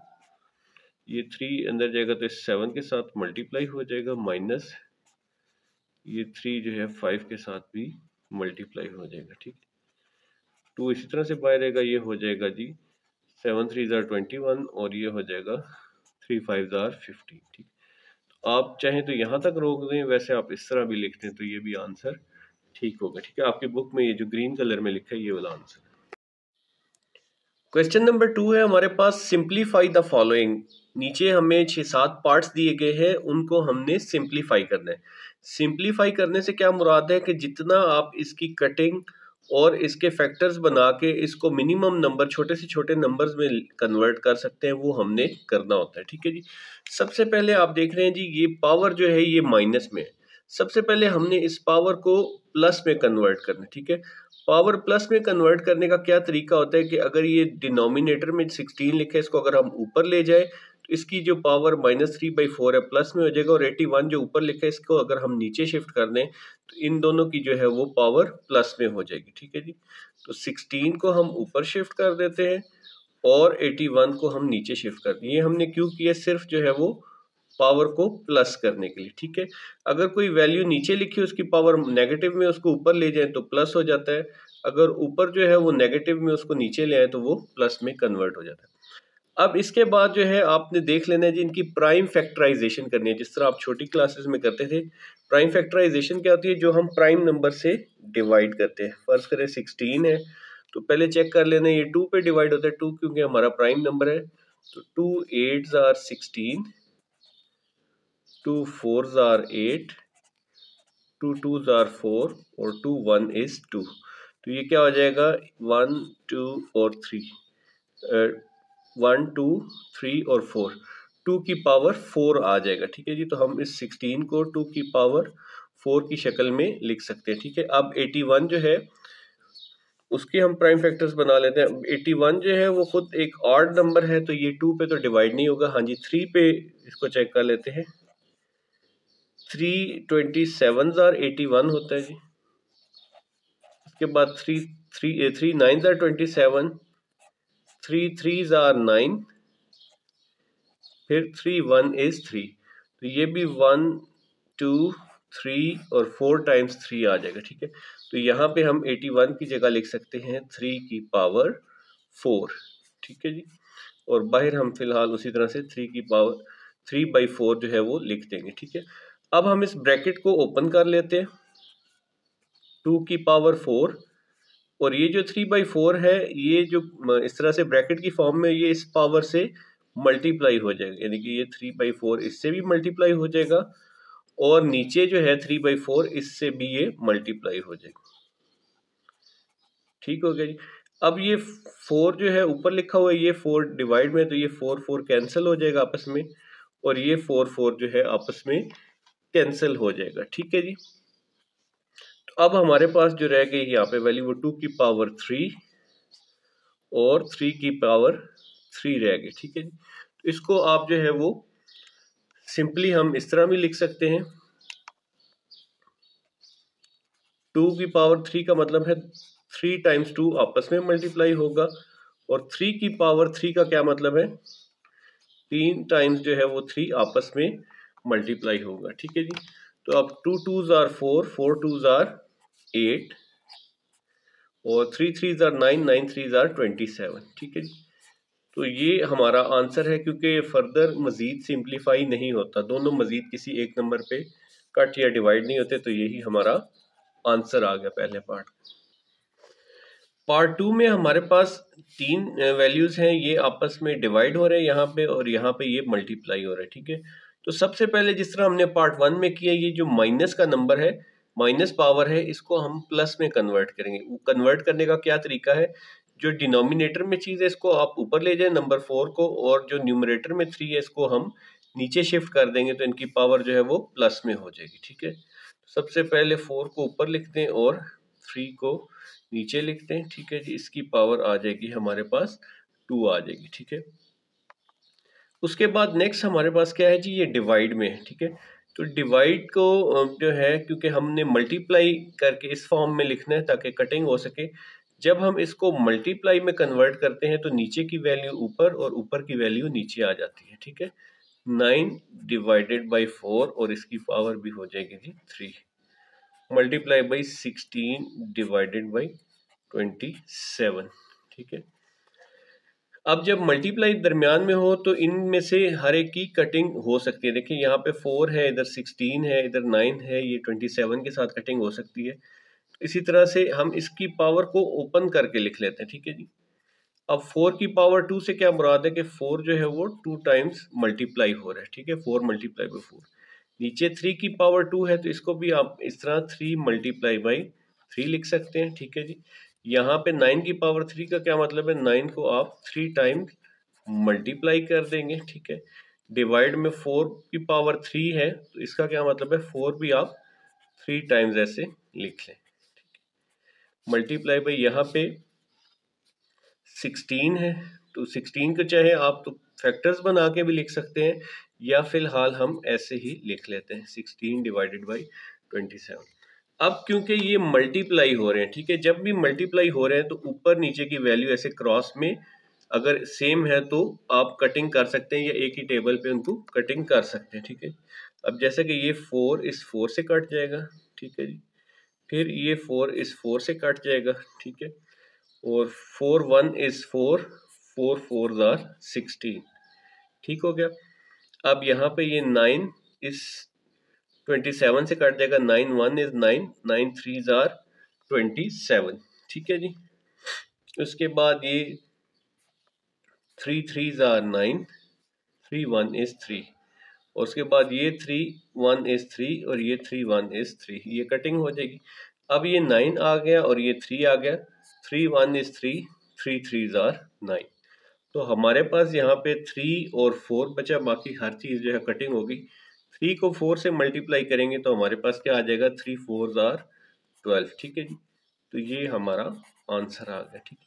ये 3 अंदर जाएगा तो इस 7 के साथ मल्टीप्लाई हो जाएगा, माइनस ये 3 जो है 5 के साथ भी मल्टीप्लाई हो जाएगा, ठीक है। 2 इसी तरह से बाहर रहेगा, ये हो जाएगा जी 7 3 जार 21 और ये हो जाएगा 3 5 जार 15, ठीक। आप चाहें तो यहाँ तक रोक दें, वैसे आप इस तरह भी लिख दें तो ये भी आंसर ठीक होगा, ठीक है। आपकी बुक में ये जो ग्रीन कलर में लिखा है ये वाला आंसर। क्वेश्चन नंबर 2 है हमारे पास, सिंप्लीफाई द फॉलोइंग। नीचे हमें 6-7 पार्ट्स दिए गए हैं, उनको हमने सिंप्लीफाई करना है। सिंप्लीफाई करने से क्या मुराद है कि जितना आप इसकी कटिंग और इसके फैक्टर्स बना के इसको मिनिमम नंबर, छोटे से छोटे नंबर्स में कन्वर्ट कर सकते हैं, वो हमने करना होता है, ठीक है जी। सबसे पहले आप देख रहे हैं जी ये पावर जो है ये माइनस में है, सबसे पहले हमने इस पावर को प्लस में कन्वर्ट करना है, ठीक है। पावर प्लस में कन्वर्ट करने का क्या तरीका होता है कि अगर ये डिनोमिनेटर में 16 लिखे, इसको अगर हम ऊपर ले जाए तो इसकी जो पावर -3/4 है प्लस में हो जाएगा, और 81 जो ऊपर लिखा है इसको अगर हम नीचे शिफ्ट कर दें तो इन दोनों की जो है वो पावर प्लस में हो जाएगी, ठीक है जी। तो 16 को हम ऊपर शिफ्ट कर देते हैं और 81 को हम नीचे शिफ्ट कर दें। ये हमने क्यों किया, सिर्फ जो है वो पावर को प्लस करने के लिए, ठीक है। अगर कोई वैल्यू नीचे लिखी उसकी पावर नेगेटिव में, उसको ऊपर ले जाए तो प्लस हो जाता है, अगर ऊपर जो है वो नेगेटिव में उसको नीचे ले आए तो वो प्लस में कन्वर्ट हो जाता है। अब इसके बाद जो है आपने देख लेना है जी इनकी प्राइम फैक्टराइजेशन करनी है, जिस तरह आप छोटी क्लासेस में करते थे। प्राइम फैक्टराइजेशन क्या होती है, जो हम प्राइम नंबर से डिवाइड करते हैं। फर्ज करें 16 है तो पहले चेक कर लेना ये 2 पे डिवाइड होता है, 2 क्योंकि हमारा प्राइम नंबर है, तो 2 8s are 16, 2 4s are 8, 2 2s are 4 और 2 1 is 2। तो ये क्या हो जाएगा 1 2 और 3, 1 2 3 और 4, 2 की पावर 4 आ जाएगा, ठीक है जी। तो हम इस 16 को 2 की पावर 4 की शक्ल में लिख सकते हैं, ठीक है। अब 81 जो है उसके हम प्राइम फैक्टर्स बना लेते हैं। 81 जो है वो खुद एक ऑड नंबर है, तो ये 2 पे तो डिवाइड नहीं होगा। हाँ जी 3 पे इसको चेक कर लेते हैं, 3 27s are 81 होता है जी। उसके बाद 3 9s are 27, 3 3s are 9, फिर 3 1 is 3, तो ये भी 1 2 3 और 4 टाइम्स 3 आ जाएगा, ठीक है। तो यहाँ पे हम 81 की जगह लिख सकते हैं 3 की पावर 4, ठीक है जी। और बाहर हम फिलहाल उसी तरह से 3 की पावर 3/4 जो है वो लिख देंगे, ठीक है। अब हम इस ब्रैकेट को ओपन कर लेते हैं, 2 की पावर 4 और ये जो 3/4 है ये जो इस तरह से ब्रैकेट की फॉर्म में ये इस पावर से मल्टीप्लाई हो जाएगा, यानी कि ये 3/4 इससे भी मल्टीप्लाई हो जाएगा और नीचे जो है 3/4 इससे भी ये मल्टीप्लाई हो जाएगा, ठीक हो गया जी। अब ये 4 जो है ऊपर लिखा हुआ है ये 4 डिवाइड में, तो ये 4 4 कैंसिल हो जाएगा आपस में और ये 4 4 जो है आपस में कैंसिल हो जाएगा, ठीक है जी। तो अब हमारे पास जो रह गई यहाँ पे वैल्यू वो 2 की पावर 3 और 3 की पावर 3 रह गई, ठीक है जी। तो इसको आप जो है वो सिंपली हम इस तरह भी लिख सकते हैं, 2 की पावर 3 का मतलब है 3 टाइम्स 2 आपस में मल्टीप्लाई होगा, और 3 की पावर 3 का क्या मतलब है 3 टाइम्स जो है वो 3 आपस में मल्टीप्लाई होगा। ठीक है जी। तो अब 2 2s आर 4, 4 2s आर 8, और 3 3s आर 9, 9 3s आर 27। ठीक है जी। तो ये हमारा आंसर है, क्योंकि फर्दर मजीद सिंप्लीफाई नहीं होता, दोनों मजीद किसी एक नंबर पे कट या डिवाइड नहीं होते, तो यही हमारा आंसर आ गया पहले पार्ट। पार्ट 2 में हमारे पास 3 वैल्यूज हैं, ये आपस में डिवाइड हो रहे हैं यहाँ पे, और यहाँ पे ये मल्टीप्लाई हो रहा है। ठीक है। तो सबसे पहले जिस तरह हमने पार्ट 1 में किया, ये जो माइनस का नंबर है, माइनस पावर है, इसको हम प्लस में कन्वर्ट करेंगे। कन्वर्ट करने का क्या तरीका है, जो डिनोमिनेटर में चीज़ है इसको आप ऊपर ले जाए नंबर 4 को, और जो न्यूमरेटर में 3 है इसको हम नीचे शिफ्ट कर देंगे, तो इनकी पावर जो है वो प्लस में हो जाएगी। ठीक है। सबसे पहले 4 को ऊपर लिखते हैं और 3 को नीचे लिखते हैं। ठीक है जी। इसकी पावर आ जाएगी हमारे पास 2 आ जाएगी। ठीक है। उसके बाद नेक्स्ट हमारे पास क्या है जी, ये डिवाइड में है। ठीक है। तो डिवाइड को जो है, क्योंकि हमने मल्टीप्लाई करके इस फॉर्म में लिखना है ताकि कटिंग हो सके, जब हम इसको मल्टीप्लाई में कन्वर्ट करते हैं तो नीचे की वैल्यू ऊपर और ऊपर की वैल्यू नीचे आ जाती है। ठीक है। 9 डिवाइडेड बाई 4, और इसकी पावर भी हो जाएगी जी 3, मल्टीप्लाई बाई 16 डिवाइडेड बाई 27। ठीक है। अब जब मल्टीप्लाई दरमियान में हो तो इनमें से हर एक की कटिंग हो सकती है। देखिए यहाँ पे 4 है, इधर 16 है, इधर 9 है, ये 27 के साथ कटिंग हो सकती है। इसी तरह से हम इसकी पावर को ओपन करके लिख लेते हैं। ठीक है जी। अब 4 की पावर 2 से क्या मुराद है कि 4 जो है वो 2 टाइम्स मल्टीप्लाई हो रहा है। ठीक है। 4 मल्टीप्लाई बाई 4। नीचे 3 की पावर 2 है, तो इसको भी आप इस तरह 3 मल्टीप्लाई बाई 3 लिख सकते हैं। ठीक है जी। यहाँ पे 9 की पावर 3 का क्या मतलब है, 9 को आप 3 टाइम्स मल्टीप्लाई कर देंगे। ठीक है। डिवाइड में 4 की पावर 3 है, तो इसका क्या मतलब है 4 भी आप 3 टाइम्स ऐसे लिख लें। मल्टीप्लाई बाई यहाँ पे 16 है, तो 16 को चाहे आप तो फैक्टर्स बना के भी लिख सकते हैं, या फिलहाल हम ऐसे ही लिख लेते हैं 16 डिवाइडेड बाई 27। अब क्योंकि ये मल्टीप्लाई हो रहे हैं, ठीक है, जब भी मल्टीप्लाई हो रहे हैं तो ऊपर नीचे की वैल्यू ऐसे क्रॉस में अगर सेम है तो आप कटिंग कर सकते हैं, या एक ही टेबल पे उनको कटिंग कर सकते हैं। ठीक है। अब जैसे कि ये 4 इस 4 से कट जाएगा। ठीक है जी। फिर ये 4 इस 4 से कट जाएगा। ठीक है। और 4 1 इज 4, 4 4 आर 16। ठीक हो गया। अब यहाँ पे ये 9 इस 27 से कट जाएगा, 9 1 इज 9, 9 3 आर 27। ठीक है जी। उसके बाद ये 3 3 आर 9, 3 1 इज 3, और उसके बाद ये 3 1 इज 3, और ये 3 1 इज 3, ये कटिंग हो जाएगी। अब ये 9 आ गया और ये 3 आ गया, 3 1 इज 3, 3 3 आर 9। तो हमारे पास यहाँ पे 3 और 4 बचा, बाकी हर चीज़ जो है कटिंग होगी। 3 को 4 से मल्टीप्लाई करेंगे तो हमारे पास क्या आ जाएगा, 3 4 आर 12। ठीक है जी। तो ये हमारा आंसर आ गया। ठीक है।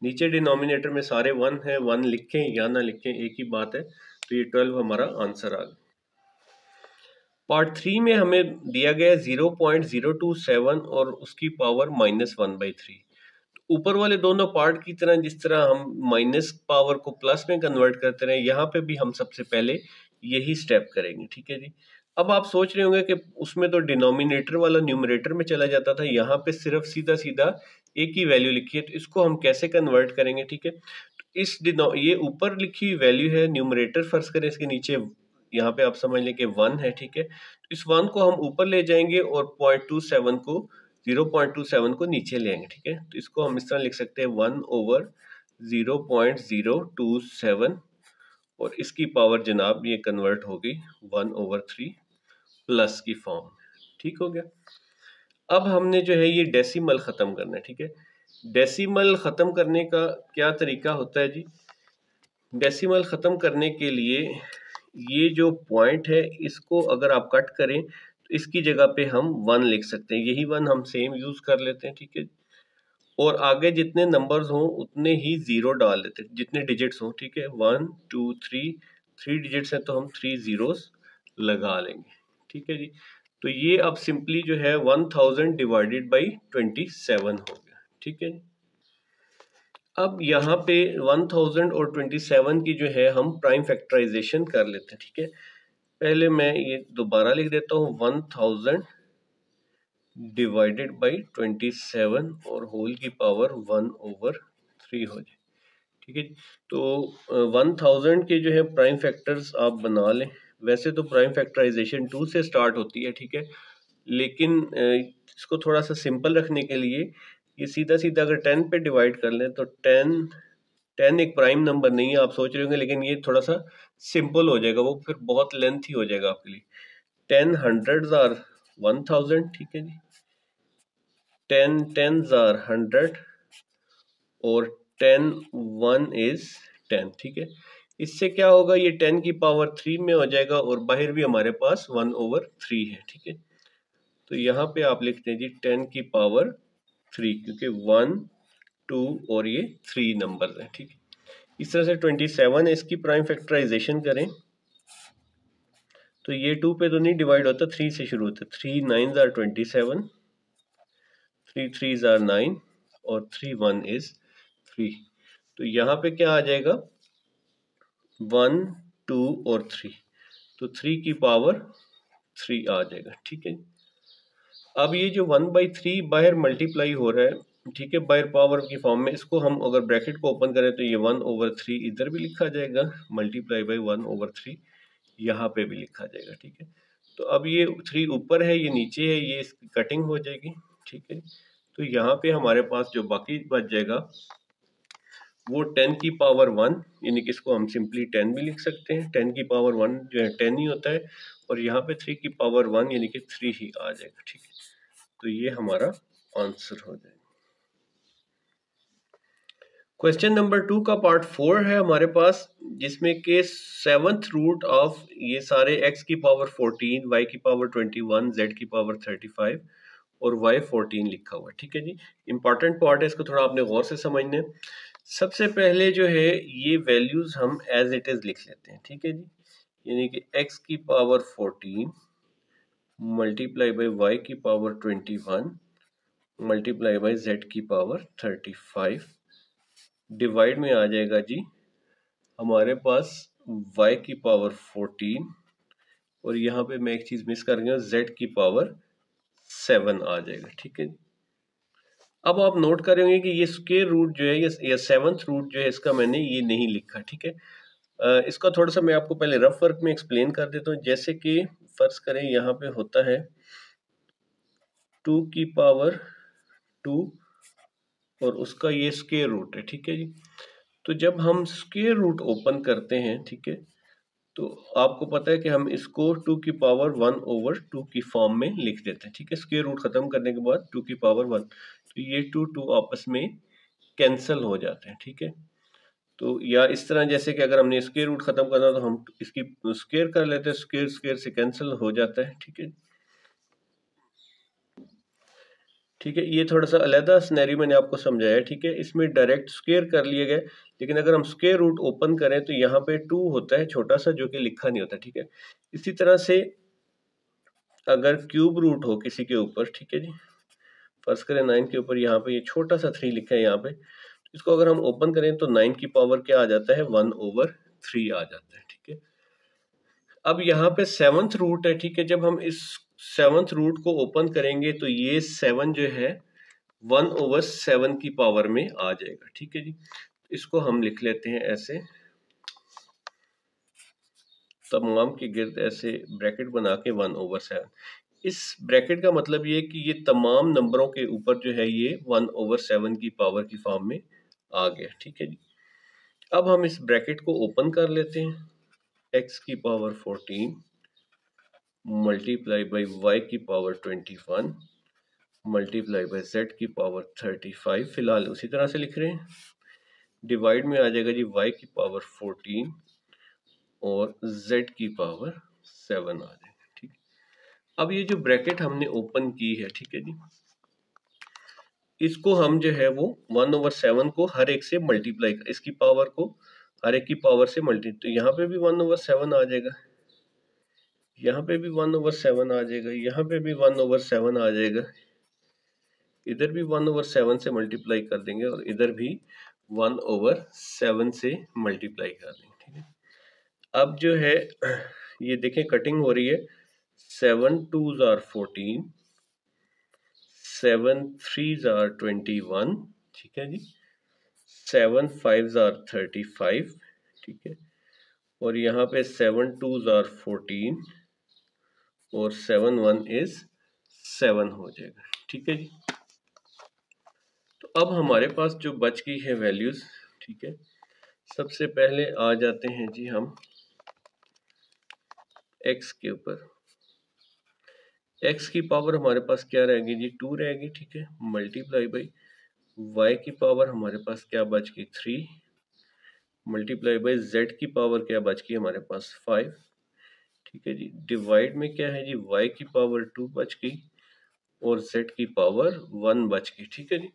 नीचे डिनोमिनेटर में सारे 1 है, 1 लिखें या ना लिखें एक ही बात है, तो ये 12 हमारा आंसर आ गया। पार्ट 3 में हमें दिया गया 0.027 और उसकी पावर -1/3। ऊपर वाले दोनों पार्ट की तरह जिस तरह हम माइनस पावर को प्लस में कन्वर्ट करते रहे, यहाँ पे भी हम सबसे पहले यही स्टेप करेंगे। ठीक है जी। अब आप सोच रहे होंगे कि उसमें तो डिनोमिनेटर वाला न्यूमरेटर में चला जाता था, यहाँ पे सिर्फ सीधा सीधा एक ही वैल्यू लिखी है, तो इसको हम कैसे कन्वर्ट करेंगे। ठीक है। तो ये ऊपर लिखी हुई वैल्यू है न्यूमरेटर, फर्ज करें इसके नीचे यहाँ पे आप समझ लें कि 1 है। ठीक है। तो इस 1 को हम ऊपर ले जाएंगे और 0.27 को नीचे ले आएंगे। ठीक है। तो इसको हम इस तरह लिख सकते हैं 1/0.027, और इसकी पावर जनाब ये कन्वर्ट होगी 1/3 प्लस की फॉर्म। ठीक हो गया। अब हमने जो है ये डेसिमल ख़त्म करना है। ठीक है। डेसिमल ख़त्म करने का क्या तरीका होता है जी, डेसिमल ख़त्म करने के लिए ये जो पॉइंट है इसको अगर आप कट करें तो इसकी जगह पे हम 1 लिख सकते हैं, यही 1 हम सेम यूज़ कर लेते हैं। ठीक है। और आगे जितने नंबर्स हों उतने ही 0 डाल देते हैं, जितने डिजिट्स हों। ठीक है। 1 2 3 3 डिजिट्स हैं तो हम 3 जीरोस लगा लेंगे। ठीक है जी। तो ये अब सिंपली जो है 1000 डिवाइडेड बाई 27 हो गया, ठीक है। अब यहाँ पे 1000 और 27 की जो है हम प्राइम फैक्टराइजेशन कर लेते हैं, ठीक है। पहले मैं ये दोबारा लिख देता हूँ 1000 डिवाइडेड बाई 27 और होल की पावर 1/3 हो जाए, ठीक है। तो 1000 के जो है प्राइम फैक्टर्स आप बना लें। वैसे तो प्राइम फैक्टराइजेशन 2 से स्टार्ट होती है, ठीक है, लेकिन इसको थोड़ा सा सिंपल रखने के लिए ये सीधा सीधा अगर 10 पे डिवाइड कर लें तो 10 एक प्राइम नंबर नहीं है, आप सोच रहे होंगे, लेकिन ये थोड़ा सा सिंपल हो जाएगा, वो फिर बहुत लेंथी हो जाएगा आपके लिए। 10 हंड्रेड्स आर 1000, ठीक है जी। 10 टेन्स आर 100 और 10 1 इज 10, ठीक है। इससे क्या होगा, ये 10 की पावर 3 में हो जाएगा और बाहर भी हमारे पास 1/3 है, ठीक है। तो यहाँ पे आप लिखते हैं जी 10 की पावर 3, क्योंकि 1 2 और ये 3 नंबर है, ठीक है। इस तरह से 27 है, इसकी प्राइम फैक्टराइजेशन करें तो ये 2 पे तो नहीं डिवाइड होता, 3 से शुरू होता है। 3 9s आर 27, 3 3s आर 9 और 3 1 इज 3। तो यहाँ पे क्या आ जाएगा 1 2 और 3, तो 3 की पावर 3 आ जाएगा, ठीक है। अब ये जो 1/3 बाहर मल्टीप्लाई हो रहा है, ठीक है, बाहर पावर की फॉर्म में, इसको हम अगर ब्रैकेट को ओपन करें तो ये 1/3 इधर भी लिखा जाएगा, मल्टीप्लाई बाई 1/3 यहाँ पे भी लिखा जाएगा, ठीक है। तो अब ये 3 ऊपर है, ये नीचे है, ये इसकी कटिंग हो जाएगी, ठीक है। तो यहाँ पे हमारे पास जो बाकी बच जाएगा वो 10 की पावर 1, यानी कि इसको हम सिंपली 10 भी लिख सकते हैं। 10 की पावर 1 जो है 10 ही होता है, और यहाँ पे 3 की पावर 1 यानी कि 3 ही आ जाएगा, ठीक है। तो ये हमारा आंसर हो जाएगा। क्वेश्चन नंबर 2 का पार्ट 4 है हमारे पास, जिसमें के 7th रूट ऑफ ये सारे x की पावर 14, y की पावर 21, z की पावर 35 और y 14 लिखा हुआ है, ठीक है जी। इंपॉर्टेंट पार्ट है, इसको थोड़ा आपने गौर से समझना है। सबसे पहले जो है ये वैल्यूज हम एज इट इज लिख लेते हैं, ठीक है जी। यानी कि x की पावर 14 मल्टीप्लाई बाई y की पावर 21 मल्टीप्लाई बाई z की पावर 35 डिवाइड में आ जाएगा जी हमारे पास y की पावर 14 और यहाँ पे मैं एक चीज मिस कर गया, z की पावर 7 आ जाएगा, ठीक है। अब आप नोट करेंगे कि ये स्क्वायर रूट जो है, ये 7th रूट जो है, इसका मैंने ये नहीं लिखा, ठीक है। इसका थोड़ा सा मैं आपको पहले रफ वर्क में एक्सप्लेन कर देता हूँ। जैसे कि फर्ज करें यहाँ पे होता है 2 की पावर 2 और उसका ये स्क्वायर रूट है, ठीक है जी। तो जब हम स्क्वायर रूट ओपन करते हैं, ठीक है, तो आपको पता है कि हम इसको 2 की पावर 1/2 की फॉर्म में लिख देते हैं, ठीक है। स्क्वायर रूट खत्म करने के बाद 2 की पावर 1, तो ये 2 2 आपस में कैंसिल हो जाते हैं, ठीक है। तो या इस तरह जैसे कि अगर हमने स्क्वायर रूट खत्म करना तो हम इसकी स्क्वायर कर लेते हैं, स्क्वायर स्क्वायर से कैंसिल हो जाता है, ठीक है। ठीक है, ये थोड़ा सा अलग सिनेरियो मैंने आपको समझाया, ठीक है। इसमें डायरेक्ट स्क्वायर कर लिए गए, लेकिन अगर हम स्क्वायर रूट ओपन करें तो यहाँ पे 2 होता है छोटा सा, जो कि लिखा नहीं होता, ठीक है। इसी तरह से अगर क्यूब रूट हो किसी के ऊपर, ठीक है जी, फर्ज करें 9 के ऊपर यहाँ पे ये छोटा सा 3 लिखा है यहाँ पे, इसको अगर हम ओपन करें तो 9 की पावर क्या आ जाता है 1/3 आ जाता है, ठीक है। अब यहाँ पे 7th रूट है, ठीक है। जब हम इस 7th रूट को ओपन करेंगे तो ये 7 जो है 1/7 की पावर में आ जाएगा, ठीक है जी। इसको हम लिख लेते हैं ऐसे, तमाम के गिर्द ऐसे ब्रैकेट बना के 1/7। इस ब्रैकेट का मतलब ये कि ये तमाम नंबरों के ऊपर जो है ये 1/7 की पावर की फॉर्म में आ गया, ठीक है जी। अब हम इस ब्रैकेट को ओपन कर लेते हैं, x की पावर 14 मल्टीप्लाई बाई y की पावर 21 मल्टीप्लाई बाई z की पावर 35, फिलहाल उसी तरह से लिख रहे हैं, डिवाइड में आ जाएगा जी y की पावर 14 और z की पावर 7 आ जाएगा, ठीक है। अब ये जो ब्रैकेट हमने ओपन की है, ठीक है जी, इसको हम जो है वो 1/7 को हर एक से मल्टीप्लाई, इसकी पावर को हर एक की पावर से मल्टी, तो यहाँ पे भी 1/7 आ जाएगा, यहाँ पे भी 1/7 आ जाएगा, यहाँ पे भी 1/7 आ जाएगा, इधर भी 1/7 से मल्टीप्लाई कर देंगे और इधर भी 1/7 से मल्टीप्लाई कर देंगे, ठीक है। अब जो है ये देखें कटिंग हो रही है, 7 2s are 14, 7 3s are 21, ठीक है जी, 7 5s are 35, ठीक है, और यहाँ पे 7 2s are 14 और 7 1 is 7 हो जाएगा, ठीक है जी। तो अब हमारे पास जो बच गई है वैल्यूज, ठीक है, सबसे पहले आ जाते हैं जी हम x के ऊपर। x की पावर हमारे पास क्या रहेगी जी, 2 रहेगी, ठीक है, मल्टीप्लाई बाई y की पावर हमारे पास क्या बच गई, 3, मल्टीप्लाई बाई z की पावर क्या बच गई हमारे पास, 5, ठीक है जी, डिवाइड में क्या है जी, y की पावर 2 बच गई और z की पावर 1 बच गई, ठीक है जी।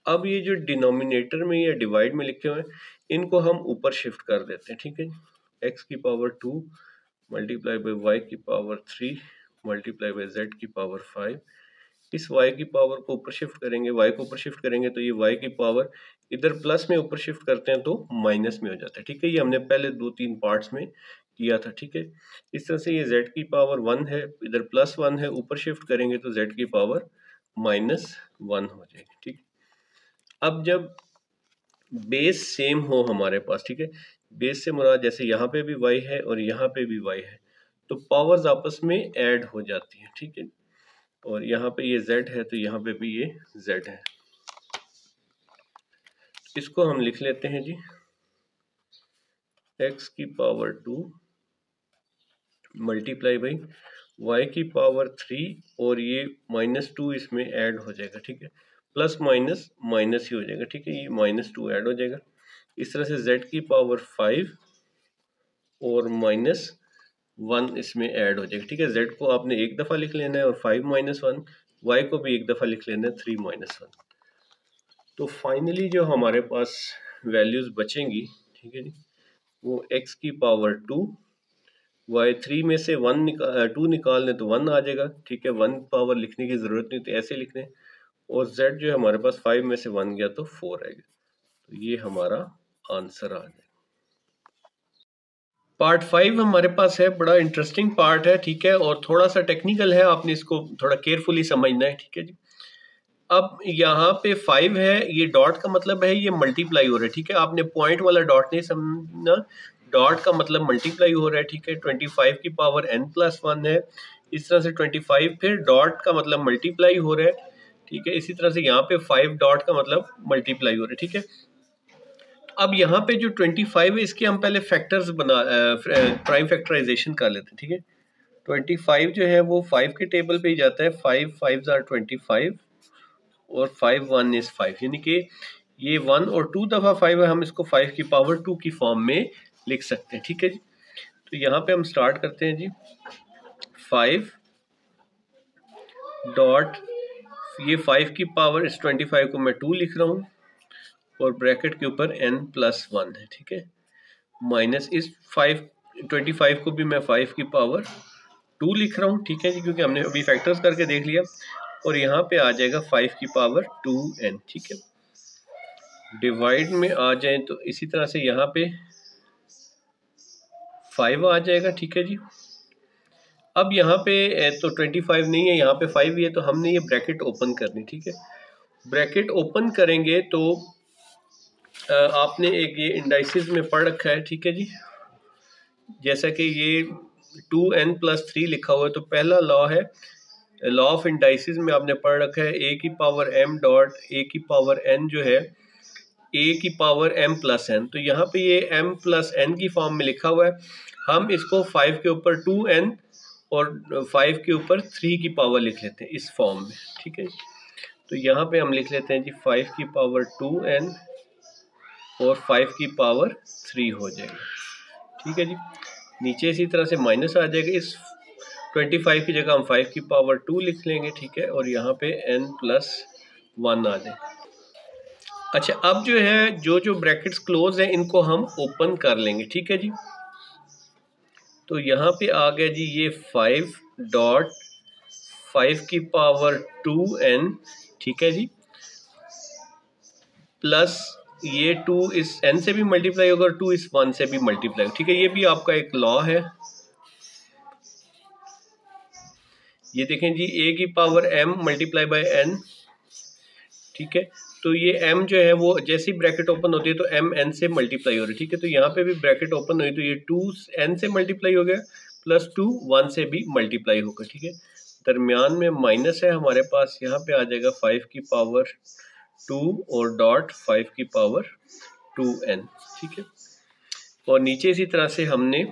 अब ये जो डिनोमिनेटर में या डिवाइड में लिखे हुए हैं, इनको हम ऊपर शिफ्ट कर देते हैं, ठीक है जी। x की पावर 2 मल्टीप्लाई बाई y की पावर 3 मल्टीप्लाई बाई z की पावर 5, इस y की पावर को ऊपर शिफ्ट करेंगे, y को ऊपर शिफ्ट करेंगे तो ये y की पावर इधर प्लस में ऊपर शिफ्ट करते हैं तो माइनस में हो जाता है, ठीक है। ये हमने पहले 2-3 पार्ट्स में किया था, ठीक है। इस तरह से ये z की पावर 1 है, इधर +1 है, ऊपर शिफ्ट करेंगे तो z की पावर -1 हो जाएगी, ठीक। अब जब बेस सेम हो हमारे पास, ठीक है, बेस से मुराद जैसे यहाँ पे भी y है और यहाँ पे भी y है, तो पावर्स आपस में ऐड हो जाती है, ठीक है। और यहाँ पे ये z है तो यहाँ पे भी ये z है, इसको हम लिख लेते हैं जी, x की पावर 2 मल्टीप्लाई बाई y की पावर 3 और ये -2 इसमें ऐड हो जाएगा, ठीक है, प्लस माइनस माइनस ही हो जाएगा, ठीक है, ये -2 ऐड हो जाएगा। इस तरह से z की पावर 5 और -1 इसमें ऐड हो जाएगा, ठीक है। z को आपने एक दफ़ा लिख लेना है और 5 - 1, y को भी एक दफ़ा लिख लेना है 3 - 1। तो फाइनली जो हमारे पास वैल्यूज बचेंगी, ठीक है जी, वो x की पावर 2, y 3 में से 2 निकाल लें तो 1 आ जाएगा, ठीक है, 1 पावर लिखने की ज़रूरत नहीं तो ऐसे लिख लें, और z जो है हमारे पास 5 में से 1 गया तो 4 आएगा, तो ये हमारा आंसर आ जाएगा। पार्ट 5 हमारे पास है, बड़ा इंटरेस्टिंग पार्ट है, ठीक है, और थोड़ा सा टेक्निकल है, आपने इसको थोड़ा केयरफुली समझना है, ठीक है जी। अब यहाँ पे 5 है, ये डॉट का मतलब है ये मल्टीप्लाई हो रहा है, ठीक है, आपने पॉइंट वाला डॉट नहीं समझना, डॉट का मतलब मल्टीप्लाई हो रहा है, ठीक है। 25 की पावर n+1 है, इस तरह से 25 फिर डॉट का मतलब मल्टीप्लाई हो रहा है, ठीक है। इसी तरह से यहाँ पे 5 डॉट का मतलब मल्टीप्लाई हो रहा है, ठीक है। अब यहाँ पे जो 25 है इसके हम पहले फैक्टर्स बना प्राइम फैक्टराइजेशन कर लेते हैं, ठीक है। 25 जो है वो 5 के टेबल पे ही जाता है, 5 5s are 25 और 5 1 is 5, यानी कि ये 1 और 2 दफ़ा 5 है, हम इसको 5 की पावर 2 की फॉर्म में लिख सकते हैं, ठीक है जी। तो यहाँ पे हम स्टार्ट करते हैं जी, 5 डॉट, ये 5 की पावर इस 25 को मैं 2 लिख रहा हूँ और ब्रैकेट के ऊपर n+1 है, ठीक है, माइनस इस 25 को भी मैं 5 की पावर 2 लिख रहा हूँ, ठीक है जी, क्योंकि हमने अभी फैक्टर्स करके देख लिया, और यहाँ पे आ जाएगा 5 की पावर 2n, ठीक है। डिवाइड में आ जाए तो इसी तरह से यहाँ पे 5 आ जाएगा, ठीक है जी। अब यहाँ पे तो 25 नहीं है, यहाँ पे 5 ही है, तो हमने ये ब्रैकेट ओपन करनी, ठीक है। ब्रैकेट ओपन करेंगे तो आपने एक ये इंडाइसिस में पढ़ रखा है, ठीक है जी, जैसा कि ये 2n+3 लिखा हुआ है, तो पहला लॉ है, लॉ ऑफ इंडाइसिस में आपने पढ़ रखा है a की पावर m डॉट a की पावर n जो है a की पावर m+n, तो यहाँ पे ये m+n की फॉर्म में लिखा हुआ है, हम इसको 5 के ऊपर 2n और 5 के ऊपर 3 की पावर लिख लेते हैं इस फॉर्म में, ठीक है। तो यहाँ पे हम लिख लेते हैं जी 5 की पावर 2n और 5 की पावर 3 हो जाएगा, ठीक है जी। नीचे इसी तरह से माइनस आ जाएगा, इस 25 की जगह हम 5 की पावर 2 लिख लेंगे, ठीक है, और यहाँ पे n+1 आ जाएगा। अच्छा, अब जो है जो ब्रैकेट्स क्लोज हैं इनको हम ओपन कर लेंगे, ठीक है जी। तो यहाँ पे आ गया जी ये 5 डॉट 5 की पावर 2n, ठीक है जी, प्लस ये 2 इस n से भी मल्टीप्लाई होगा और 2 इस 1 से भी मल्टीप्लाई, ठीक है। ये भी आपका एक लॉ है। ये देखें जी a की power m multiply by n, ठीक है। तो ये m जो है वो जैसी ब्रैकेट ओपन होती है तो m n से मल्टीप्लाई हो रही है, ठीक है। तो यहाँ पे भी ब्रैकेट ओपन हुई तो ये 2 n से मल्टीप्लाई हो गया प्लस 2 1 से भी मल्टीप्लाई होगा, ठीक है। दरमियान में माइनस है हमारे पास, यहाँ पे आ जाएगा 5 की पावर 2 और डॉट 5 की पावर 2n, ठीक है। और नीचे इसी तरह से हमने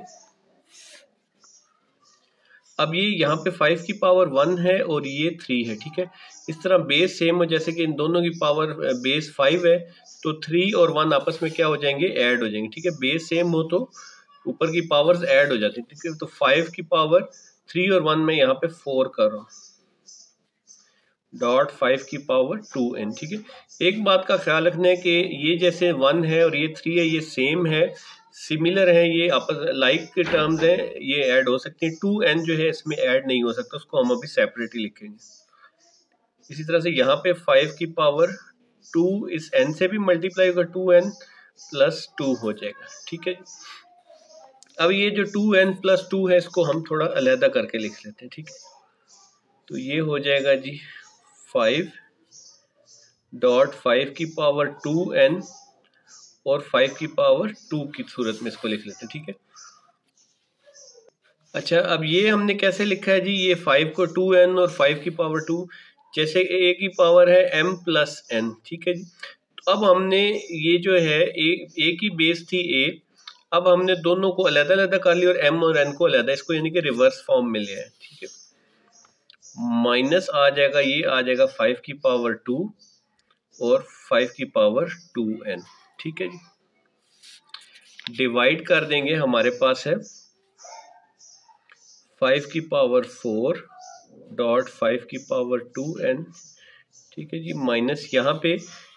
अब ये यहाँ पे 5 की पावर 1 है और ये 3 है, ठीक है। इस तरह बेस सेम हो, जैसे कि इन दोनों की पावर बेस 5 है तो 3 और 1 आपस में क्या हो जाएंगे, ऐड हो जाएंगे, ठीक है। बेस सेम हो तो ऊपर की पावर्स ऐड हो जाती है, ठीक है। तो 5 की पावर 3 और 1 में यहाँ पे 4 कर रहा हूँ, डॉट 5 की पावर 2n, ठीक है। एक बात का ख्याल रखना है कि ये जैसे 1 है और ये 3 है, ये सेम है, सिमिलर है, ये आपस लाइक के टर्म्स हैं, ये ऐड हो सकते हैं। 2n जो है इसमें ऐड नहीं हो सकता, उसको हम अभी सेपरेट ही लिखेंगे। इसी तरह से यहाँ पे 5 की पावर 2 इस n से भी मल्टीप्लाई होगा, 2n प्लस 2 हो जाएगा, ठीक है। अब ये जो 2n प्लस 2 है इसको हम थोड़ा अलहदा करके लिख लेते हैं, ठीक है। तो ये हो जाएगा जी 5 डॉट 5 की पावर 2n और 5 की पावर 2 की सूरत में इसको लिख लेते हैं, ठीक है। अच्छा, अब ये हमने कैसे लिखा है जी, ये 5 को 2n और 5 की पावर 2, जैसे a की पावर है m प्लस n, ठीक है जी। तो अब हमने ये जो है a की बेस थी a, अब हमने दोनों को अलग अलग कर लिया और m और n को अलग, इसको यानी कि रिवर्स फॉर्म में लिया है, ठीक है। माइनस आ जाएगा, ये आ जाएगा 5 की पावर 2 और 5 की पावर 2n, ठीक है जी। डिवाइड कर देंगे, हमारे पास है 5 की पावर 4 डॉट 5 की पावर 2n, ठीक है जी, माइनस यहाँ पे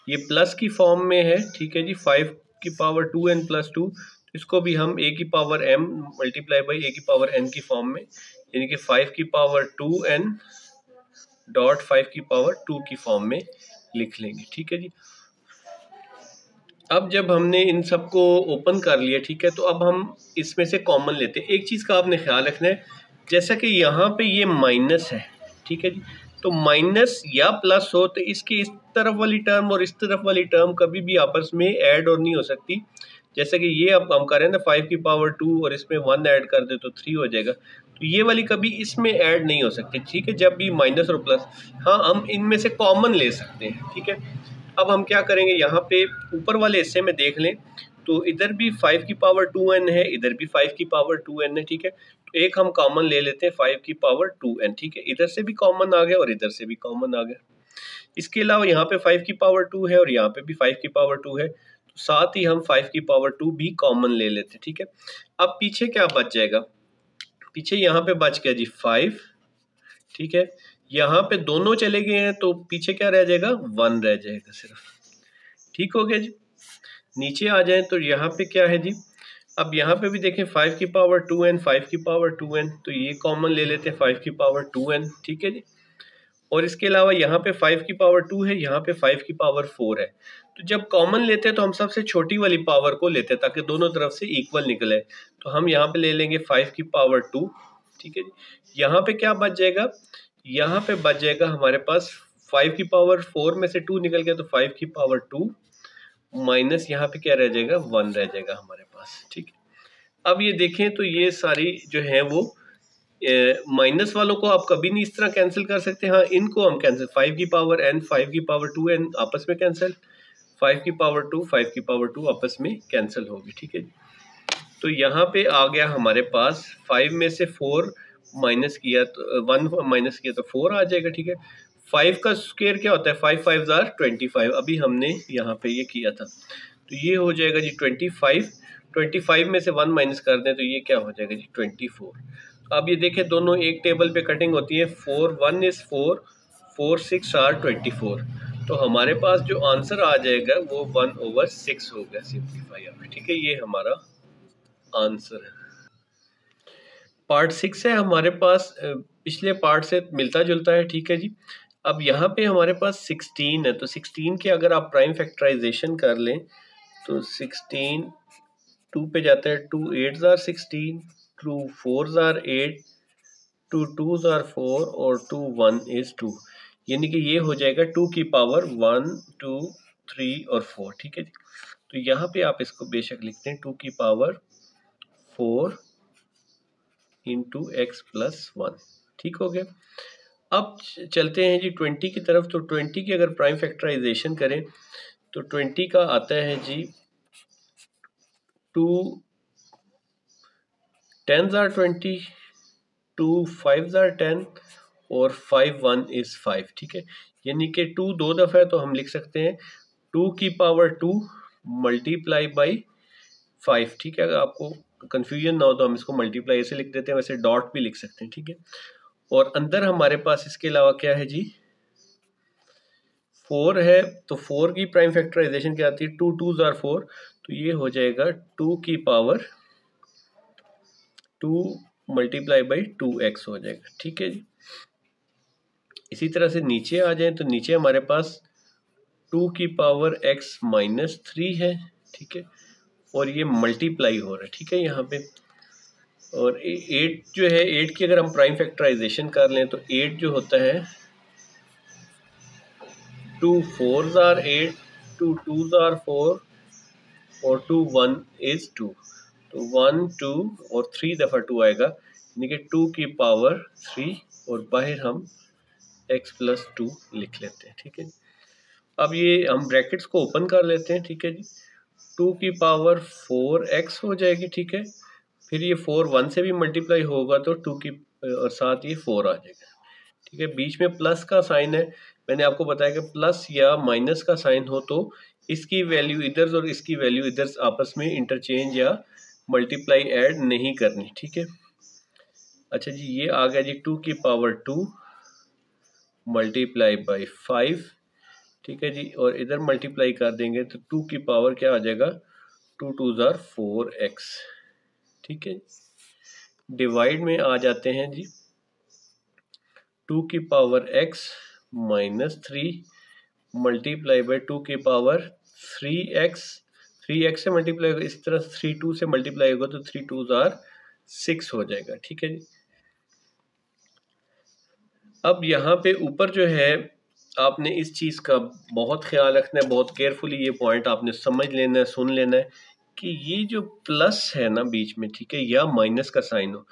ये प्लस की फॉर्म में है, ठीक है जी। 5 की पावर 2n प्लस 2, इसको भी हम a की power m multiply by a की पावर n की फॉर्म में, यानी कि 5 की पावर 2n डॉट 5 की पावर 2 की फॉर्म में लिख लेंगे, ठीक है जी। अब जब हमने इन सबको ओपन कर लिया, ठीक है, तो अब हम इसमें से कॉमन लेते हैं। एक चीज़ का आपने ख्याल रखना है, जैसा कि यहाँ पे ये माइनस है, ठीक है जी, तो माइनस या प्लस हो तो इसकी इस तरफ वाली टर्म और इस तरफ वाली टर्म कभी भी आपस में ऐड और नहीं हो सकती। जैसे कि ये अब हम करें ना 5 की पावर 2 और इसमें 1 ऐड कर दे तो 3 हो जाएगा, तो ये वाली कभी इसमें ऐड नहीं हो सकती, ठीक है। जब भी माइनस और प्लस, हाँ हम इनमें से कॉमन ले सकते हैं, ठीक है। अब हम क्या करेंगे, यहाँ पे ऊपर वाले हिस्से में देख लें तो इधर भी 5 की पावर 2n है, इधर भी 5 की पावर 2n है, ठीक है। तो एक हम कॉमन ले लेते हैं 5 की पावर 2n, ठीक है। इधर से भी कॉमन आ गया और इधर से भी कॉमन आ गया। इसके अलावा यहाँ पे 5 की पावर 2 है और यहाँ पे भी 5 की पावर 2 है, तो साथ ही हम 5 की पावर 2 भी कॉमन ले लेते हैं, ठीक है। अब पीछे क्या बच जाएगा, पीछे यहाँ पे बच गया जी 5, ठीक है। यहाँ पे दोनों चले गए हैं तो पीछे क्या रह जाएगा, 1 रह जाएगा सिर्फ, ठीक हो गया जी। नीचे आ जाए तो यहाँ पे क्या है जी, अब यहाँ पे भी देखें 5 की पावर 2n 5 की पावर 2n, तो ये कॉमन ले लेते हैं 5 की पावर 2n, ठीक है जी। और इसके अलावा यहाँ पे 5 की पावर 2 है, यहाँ पे 5 की पावर 4 है। तो जब कॉमन लेते हैं तो हम सबसे छोटी वाली पावर को लेते हैं ताकि दोनों तरफ से इक्वल निकले। तो हम यहाँ पे ले लेंगे 5 की पावर 2, ठीक है जी। यहाँ पे क्या बच जाएगा, यहाँ पे बच जाएगा हमारे पास 5 की पावर 4 में से 2 निकल गया तो 5 की पावर 2 माइनस यहाँ पे क्या रह जाएगा, 1 रह जाएगा हमारे पास, ठीक है। अब ये देखें तो ये सारी जो है वो माइनस वालों को आप कभी नहीं इस तरह कैंसिल कर सकते, हाँ इनको हम कैंसिल, 5 की पावर n 5 की पावर 2n आपस में कैंसिल, 5 की पावर 2 5 की पावर 2 आपस में कैंसिल होगी, ठीक है। तो यहाँ पे आ गया हमारे पास 5 में से 4 माइनस किया तो 1 माइनस किया तो 4 आ जाएगा, ठीक है। 5 का स्क्वायर क्या होता है, 5 5 जार 25, अभी हमने यहाँ पे ये किया था, तो ये हो जाएगा जी 25। 25 में से 1 माइनस कर दें तो ये क्या हो जाएगा जी 24। अब ये देखें दोनों एक टेबल पे कटिंग होती है, 4 1 इज 4 4 6 आर 24, तो हमारे पास जो आंसर आ जाएगा वो 1/6 होगा, सिंप्लीफाई, ठीक है। ये हमारा आंसर है। पार्ट 6 है हमारे पास, पिछले पार्ट से मिलता जुलता है, ठीक है जी। अब यहाँ पे हमारे पास 16 है, तो 16 के अगर आप प्राइम फैक्टराइजेशन कर लें तो 16 2 पे जाता है, 2 8s are 16, 2 4s are 8, 2 2s are 4 और 2 1 is 2, यानी कि ये हो जाएगा 2 की पावर 1 2 3 और 4, ठीक है जी। तो यहाँ पे आप इसको बेशक लिखते हैं 2 की पावर 4 इंटू एक्स प्लस 1, ठीक हो गया। अब चलते हैं जी 20 की तरफ। तो 20 की अगर प्राइम फैक्टराइजेशन करें तो 20 का आता है जी 2 10s are 20, 2 5s are 10 और 5 1 is 5, ठीक है। यानी कि 2 दो दफ़ा है तो हम लिख सकते हैं 2 की पावर 2 मल्टीप्लाई बाई 5, ठीक है। अगर आपको कंफ्यूजन ना हो तो हम इसको मल्टीप्लाई ऐसे लिख देते हैं, वैसे डॉट भी लिख सकते हैं, ठीक है। और अंदर हमारे पास इसके अलावा क्या है जी 4 है, तो 4 की प्राइम फैक्टराइजेशन क्या आती है 2 2s are 4, तो ये हो जाएगा 2 की पावर 2 मल्टीप्लाई बाई 2x हो जाएगा, ठीक है जी। इसी तरह से नीचे आ जाएं तो नीचे हमारे पास 2 की पावर x माइनस 3 है, ठीक है, और ये मल्टीप्लाई हो रहा है, ठीक है यहाँ पे। और 8 जो है 8 की अगर हम प्राइम फैक्टराइजेशन कर लें तो 8 जो होता है 2 4s are 8, 2 2s are 4 और 2 1 is 2, तो 1 2 और 3 दफ़ा 2 आएगा, यानी कि 2 की पावर 3 और बाहर हम x प्लस 2 लिख लेते हैं, ठीक है। अब ये हम ब्रैकेट्स को ओपन कर लेते हैं, ठीक है जी। 2 की पावर 4x हो जाएगी, ठीक है। फिर ये 4 1 से भी मल्टीप्लाई होगा तो 2 की और साथ ये 4 आ जाएगा, ठीक है। बीच में प्लस का साइन है, मैंने आपको बताया कि प्लस या माइनस का साइन हो तो इसकी वैल्यू इधर और इसकी वैल्यू इधर आपस में इंटरचेंज या मल्टीप्लाई ऐड नहीं करनी, ठीक है। अच्छा जी, ये आ गया जी 2 की पावर 2 मल्टीप्लाई बाई 5, ठीक है जी, और इधर मल्टीप्लाई कर देंगे तो 2 की पावर क्या आ जाएगा 2 2s are 4x, ठीक है। डिवाइड में आ जाते हैं जी 2 की power x minus 3 multiply by 2 की पावर 3x, 3x से मल्टीप्लाई होगा, इस तरह 3 2 से मल्टीप्लाई होगा तो 3 2s are 6 हो जाएगा, ठीक है जी। अब यहाँ पे ऊपर जो है आपने इस चीज़ का बहुत ख्याल रखना है, बहुत केयरफुली ये पॉइंट आपने समझ लेना है, सुन लेना है कि ये जो प्लस है ना बीच में, ठीक है, या माइनस का साइन हो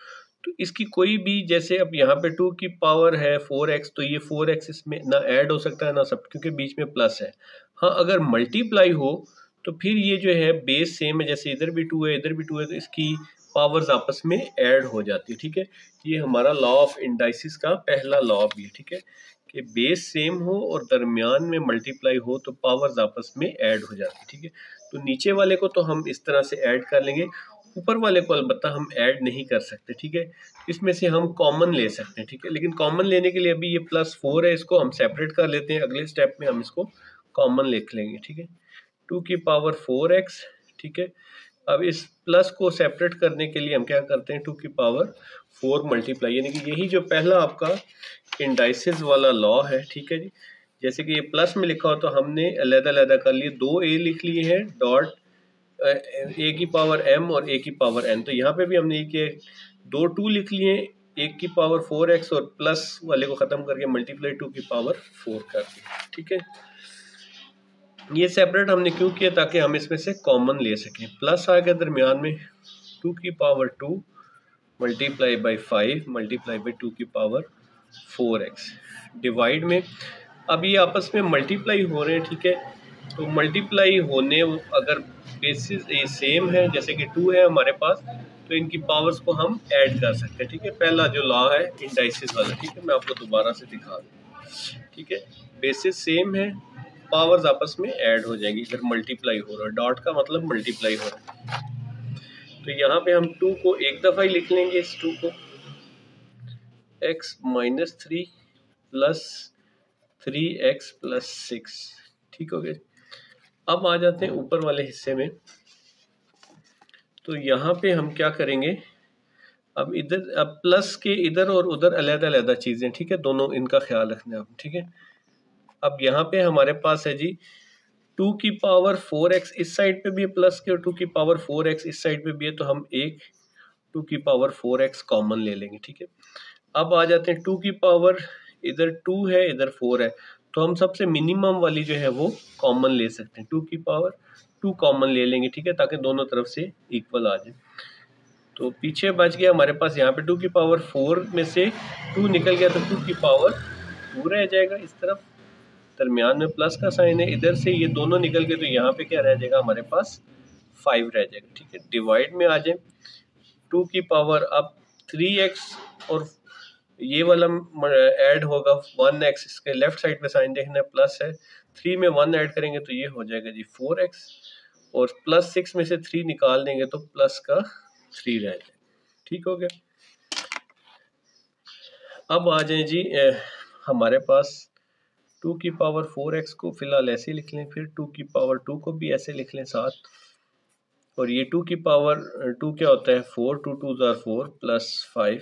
तो इसकी कोई भी, जैसे अब यहाँ पे 2 की पावर है 4x तो ये 4x इसमें ना ऐड हो सकता है ना सब, क्योंकि बीच में प्लस है। हाँ, अगर मल्टीप्लाई हो तो फिर ये जो है बेस सेम है, जैसे इधर भी 2 है इधर भी 2 है तो इसकी पावर्स आपस में ऐड हो जाती है, ठीक है। ये हमारा लॉ ऑफ इंडाइसिस का पहला लॉ भी है, ठीक है, कि बेस सेम हो और दरमियान में मल्टीप्लाई हो तो पावर्स आपस में ऐड हो जाती है, ठीक है। तो नीचे वाले को तो हम इस तरह से ऐड कर लेंगे, ऊपर वाले को अलबत्ता हम ऐड नहीं कर सकते, ठीक है। इसमें से हम कॉमन ले सकते हैं, ठीक है, लेकिन कॉमन लेने के लिए अभी ये +4 है, इसको हम सेपरेट कर लेते हैं, अगले स्टेप में हम इसको कॉमन लिख लेंगे, ठीक है। 2 की पावर 4x, ठीक है। अब इस प्लस को सेपरेट करने के लिए हम क्या करते हैं 2 की पावर 4 मल्टीप्लाई, यानी कि यही जो पहला आपका इंडाइसिस वाला लॉ है, ठीक है जी। जैसे कि ये प्लस में लिखा हो तो हमने अलग-अलग कर लिए, 2 a लिख लिए हैं डॉट a की पावर m और a की पावर n, तो यहाँ पे भी हमने ये 2 2 लिख लिए, 1 की पावर 4x और प्लस वाले को ख़त्म करके मल्टीप्लाई 2 की पावर 4 कर दिया, ठीक है। ये सेपरेट हमने क्यों किया, ताकि हम इसमें से कॉमन ले सकें। प्लस आ गया दरमियान में 2 की power 2 multiply by 5 multiply by 2 की पावर 4x, डिवाइड में अब ये आपस में मल्टीप्लाई हो रहे हैं, ठीक है। तो मल्टीप्लाई होने अगर बेसिस ये सेम है, जैसे कि 2 है हमारे पास, तो इनकी पावर्स को हम ऐड कर सकते हैं, ठीक है। पहला जो लॉ है इंडाइसिस वाला, ठीक है, मैं आपको दोबारा से दिखा दूँ, ठीक है। बेसिस सेम है, पावर्स आपस में ऐड हो जाएंगी, इधर मल्टीप्लाई हो रहा है, डॉट का मतलब मल्टीप्लाई हो रहा है। तो यहाँ पे हम 2 को एक दफ़ा ही लिख लेंगे, इस 2 को x minus 3 plus 3x plus 6, ठीक हो गया। अब आ जाते हैं ऊपर वाले हिस्से में, तो यहाँ पे हम क्या करेंगे, अब इधर, अब प्लस के इधर और उधर अलग-अलग चीजें, ठीक है, दोनों इनका ख्याल रखना है, ठीक है। अब यहाँ पे हमारे पास है जी 2 की पावर 4x इस साइड पे भी है प्लस के, और 2 की पावर 4x इस साइड पे भी है, तो हम एक 2 की पावर 4x कॉमन ले लेंगे, ठीक है। अब आ जाते हैं 2 की पावर, इधर 2 है इधर 4 है, तो हम सबसे मिनिमम वाली जो है वो कॉमन ले सकते हैं, 2 की पावर 2 कॉमन ले लेंगे, ठीक है, ताकि दोनों तरफ से इक्वल आ जाए। तो पीछे बच गया हमारे पास यहाँ पे 2 की पावर 4 में से 2 निकल गया, तो 2 की पावर 2 रह जाएगा इस तरफ, दरमियान में प्लस का साइन है, इधर से ये दोनों निकल गए, तो यहाँ पे क्या रह जाएगा हमारे पास 5 रह जाएगा, ठीक है। डिवाइड में आ जाए 2 की पावर, अब 3x और ये वाला ऐड होगा 1x, इसके लेफ्ट साइड पे साइन देखना है प्लस है, 3 में 1 ऐड करेंगे तो ये हो जाएगा जी 4x, और प्लस 6 में से 3 निकाल देंगे तो प्लस का 3 रह जाएगा, ठीक हो गया। अब आ जाए जी हमारे पास 2 की पावर 4x को फिलहाल ऐसे लिख लें, फिर 2 की पावर 2 को भी ऐसे लिख लें साथ, और ये 2 की पावर 2 क्या होता है 4, 2 2 ज़ार 4 प्लस 5,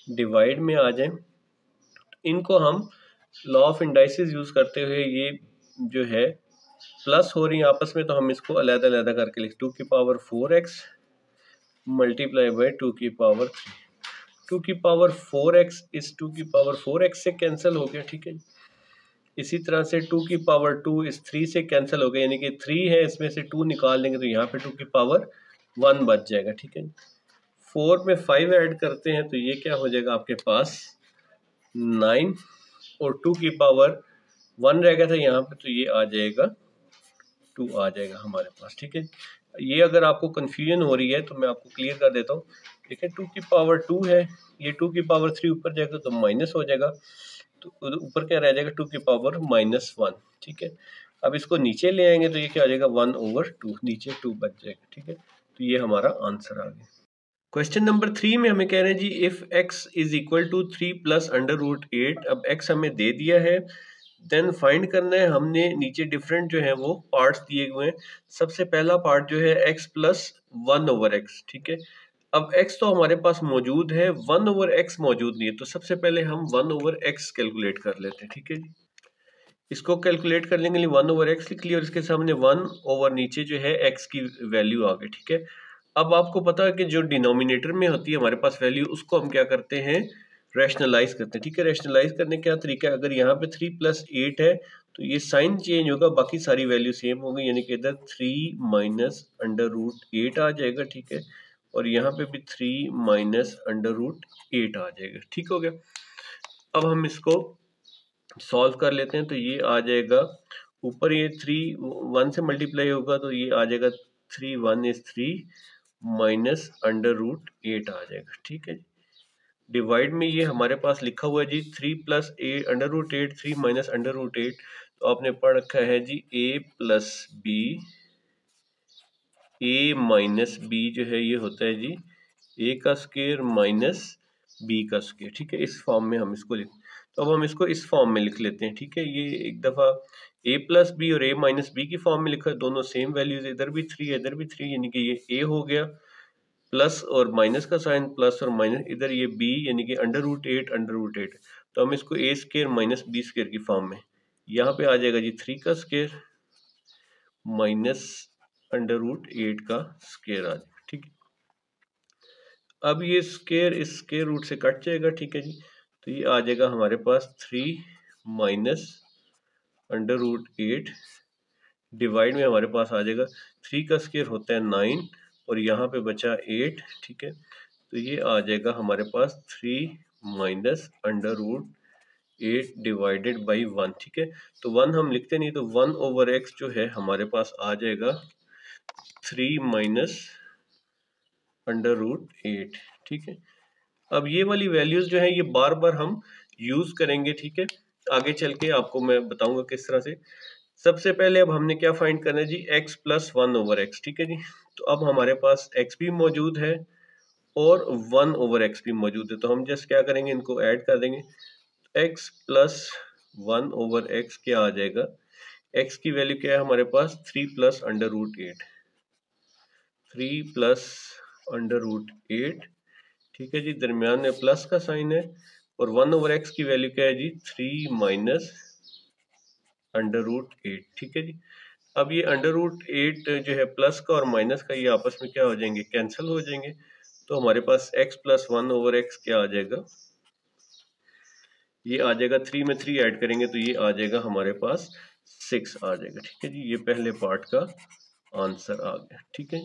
डिवाइड में आ जाए, इनको हम लॉ ऑफ इंडाइसिस यूज करते हुए ये जो है प्लस हो रही है आपस में, तो हम इसको अलग-अलग करके लिख, 2 की पावर 4x मल्टीप्लाई बाय 2 की पावर 3, 2 की पावर 4x इस 2 की पावर 4x से कैंसिल हो गया, ठीक है। इसी तरह से 2 की पावर 2 इस 3 से कैंसिल हो गया, यानी कि 3 है इसमें से 2 निकाल देंगे तो यहाँ पे 2 की पावर 1 बच जाएगा, ठीक है। 4 में 5 ऐड करते हैं तो ये क्या हो जाएगा आपके पास 9, और 2 की पावर 1 रह गया था यहाँ पे, तो ये आ जाएगा 2 आ जाएगा हमारे पास, ठीक है। ये अगर आपको कंफ्यूजन हो रही है तो मैं आपको क्लियर कर देता हूँ, ठीक है। 2 की पावर 2 है, ये 2 की पावर 3 ऊपर जाएगा तो माइनस हो जाएगा, तो ऊपर क्या रह जाएगा 2 की पावर -1, ठीक है। अब इसको नीचे ले आएंगे तो ये क्या आ जाएगा 1/2, नीचे 2 बच जाएगा, ठीक है। तो ये हमारा आंसर आ गया। क्वेश्चन नंबर 3 में हमें कह रहे हैं जी if x is equal to 3 plus √8, अब x हमें दे दिया है, देन फाइंड करना है हमने, नीचे डिफरेंट जो है वो पार्ट्स दिए हुए हैं। सबसे पहला पार्ट जो है x प्लस 1/x, ठीक है। अब x तो हमारे पास मौजूद है, 1/x मौजूद नहीं है, तो सबसे पहले हम 1/x कैलकुलेट कर लेते हैं, ठीक है जी। इसको कैलकुलेट करने के लिए 1/x लिख लिया, और इसके सामने 1 ओवर नीचे जो है x की वैल्यू आ गई, ठीक है। अब आपको पता है कि जो डिनोमिनेटर में होती है हमारे पास वैल्यू, उसको हम क्या करते हैं रैशनलाइज करते हैं, ठीक है। रैशनलाइज करने का क्या तरीका है, अगर यहाँ पे 3 + 8 है तो ये साइन चेंज होगा, बाकी सारी वैल्यू सेम होगी, यानी कि इधर 3 - √8 आ जाएगा, ठीक है, और यहाँ पे भी 3 - √8 आ जाएगा, ठीक हो गया। अब हम इसको सॉल्व कर लेते हैं, तो ये आ जाएगा ऊपर, ये 3 1 से मल्टीप्लाई होगा तो ये आ जाएगा 3 1 is 3 माइनस √8 आ जाएगा, ठीक है। डिवाइड में ये हमारे पास लिखा हुआ है जी 3 + 8 √8 3 माइनस √8, तो आपने पढ़ रखा है जी a + b, a minus b जो है ये होता है जी a का स्क्वायर माइनस b का स्क्वायर, ठीक है। इस फॉर्म में हम इसको लिख, तो अब हम इसको इस फॉर्म में लिख लेते हैं, ठीक है। ये एक दफ़ा a + b और a माइनस b की फॉर्म में लिखा है, दोनों सेम वैल्यूज, इधर भी 3 इधर भी 3, यानी कि ये a हो गया, प्लस और माइनस का साइन, प्लस और माइनस, इधर ये b यानी कि √8, तो हम इसको a square minus b square की फॉर्म में, यहाँ पे आ जाएगा जी 3 का स्क्वायर माइनस √8 का स्क्वायर आ जाएगा, ठीक है। अब ये स्क्वायर इस स्क्वायर रूट से कट जाएगा, ठीक है जी, तो ये आ जाएगा हमारे पास 3 माइनस √8, डिवाइड में हमारे पास आ जाएगा 3 का स्क्वायर होता है 9, और यहाँ पे बचा 8, ठीक है, तो ये आ जाएगा हमारे पास 3 माइनस √8 डिवाइडेड बाई 1, ठीक है। तो 1 हम लिखते नहीं, तो 1/x जो है हमारे पास आ जाएगा 3 माइनस √8, ठीक है। अब ये वाली वैल्यूज जो है ये बार बार हम यूज करेंगे, ठीक है। आगे चल के आपको मैं बताऊंगा किस तरह से। सबसे पहले अब हमने क्या फाइंड करना है जी x + 1/x, ठीक है जी। तो अब हमारे पास x भी मौजूद है और 1/x भी मौजूद है, तो हम जस्ट क्या करेंगे इनको ऐड कर देंगे, x + 1/x क्या आ जाएगा, x की वैल्यू क्या है हमारे पास 3 + √8, 3 + √8 ठीक है जी, दरमियान में प्लस का साइन है और 1/x की वैल्यू क्या है जी 3 माइनस √8। ठीक है जी, अब ये √8 जो है प्लस का और माइनस का ये आपस में क्या हो जाएंगे, कैंसिल हो जाएंगे। तो हमारे पास x + 1/x क्या आ जाएगा, ये आ जाएगा 3 में 3 ऐड करेंगे तो ये आ जाएगा हमारे पास 6 आ जाएगा। ठीक है जी, ये पहले पार्ट का आंसर आ गया। ठीक है,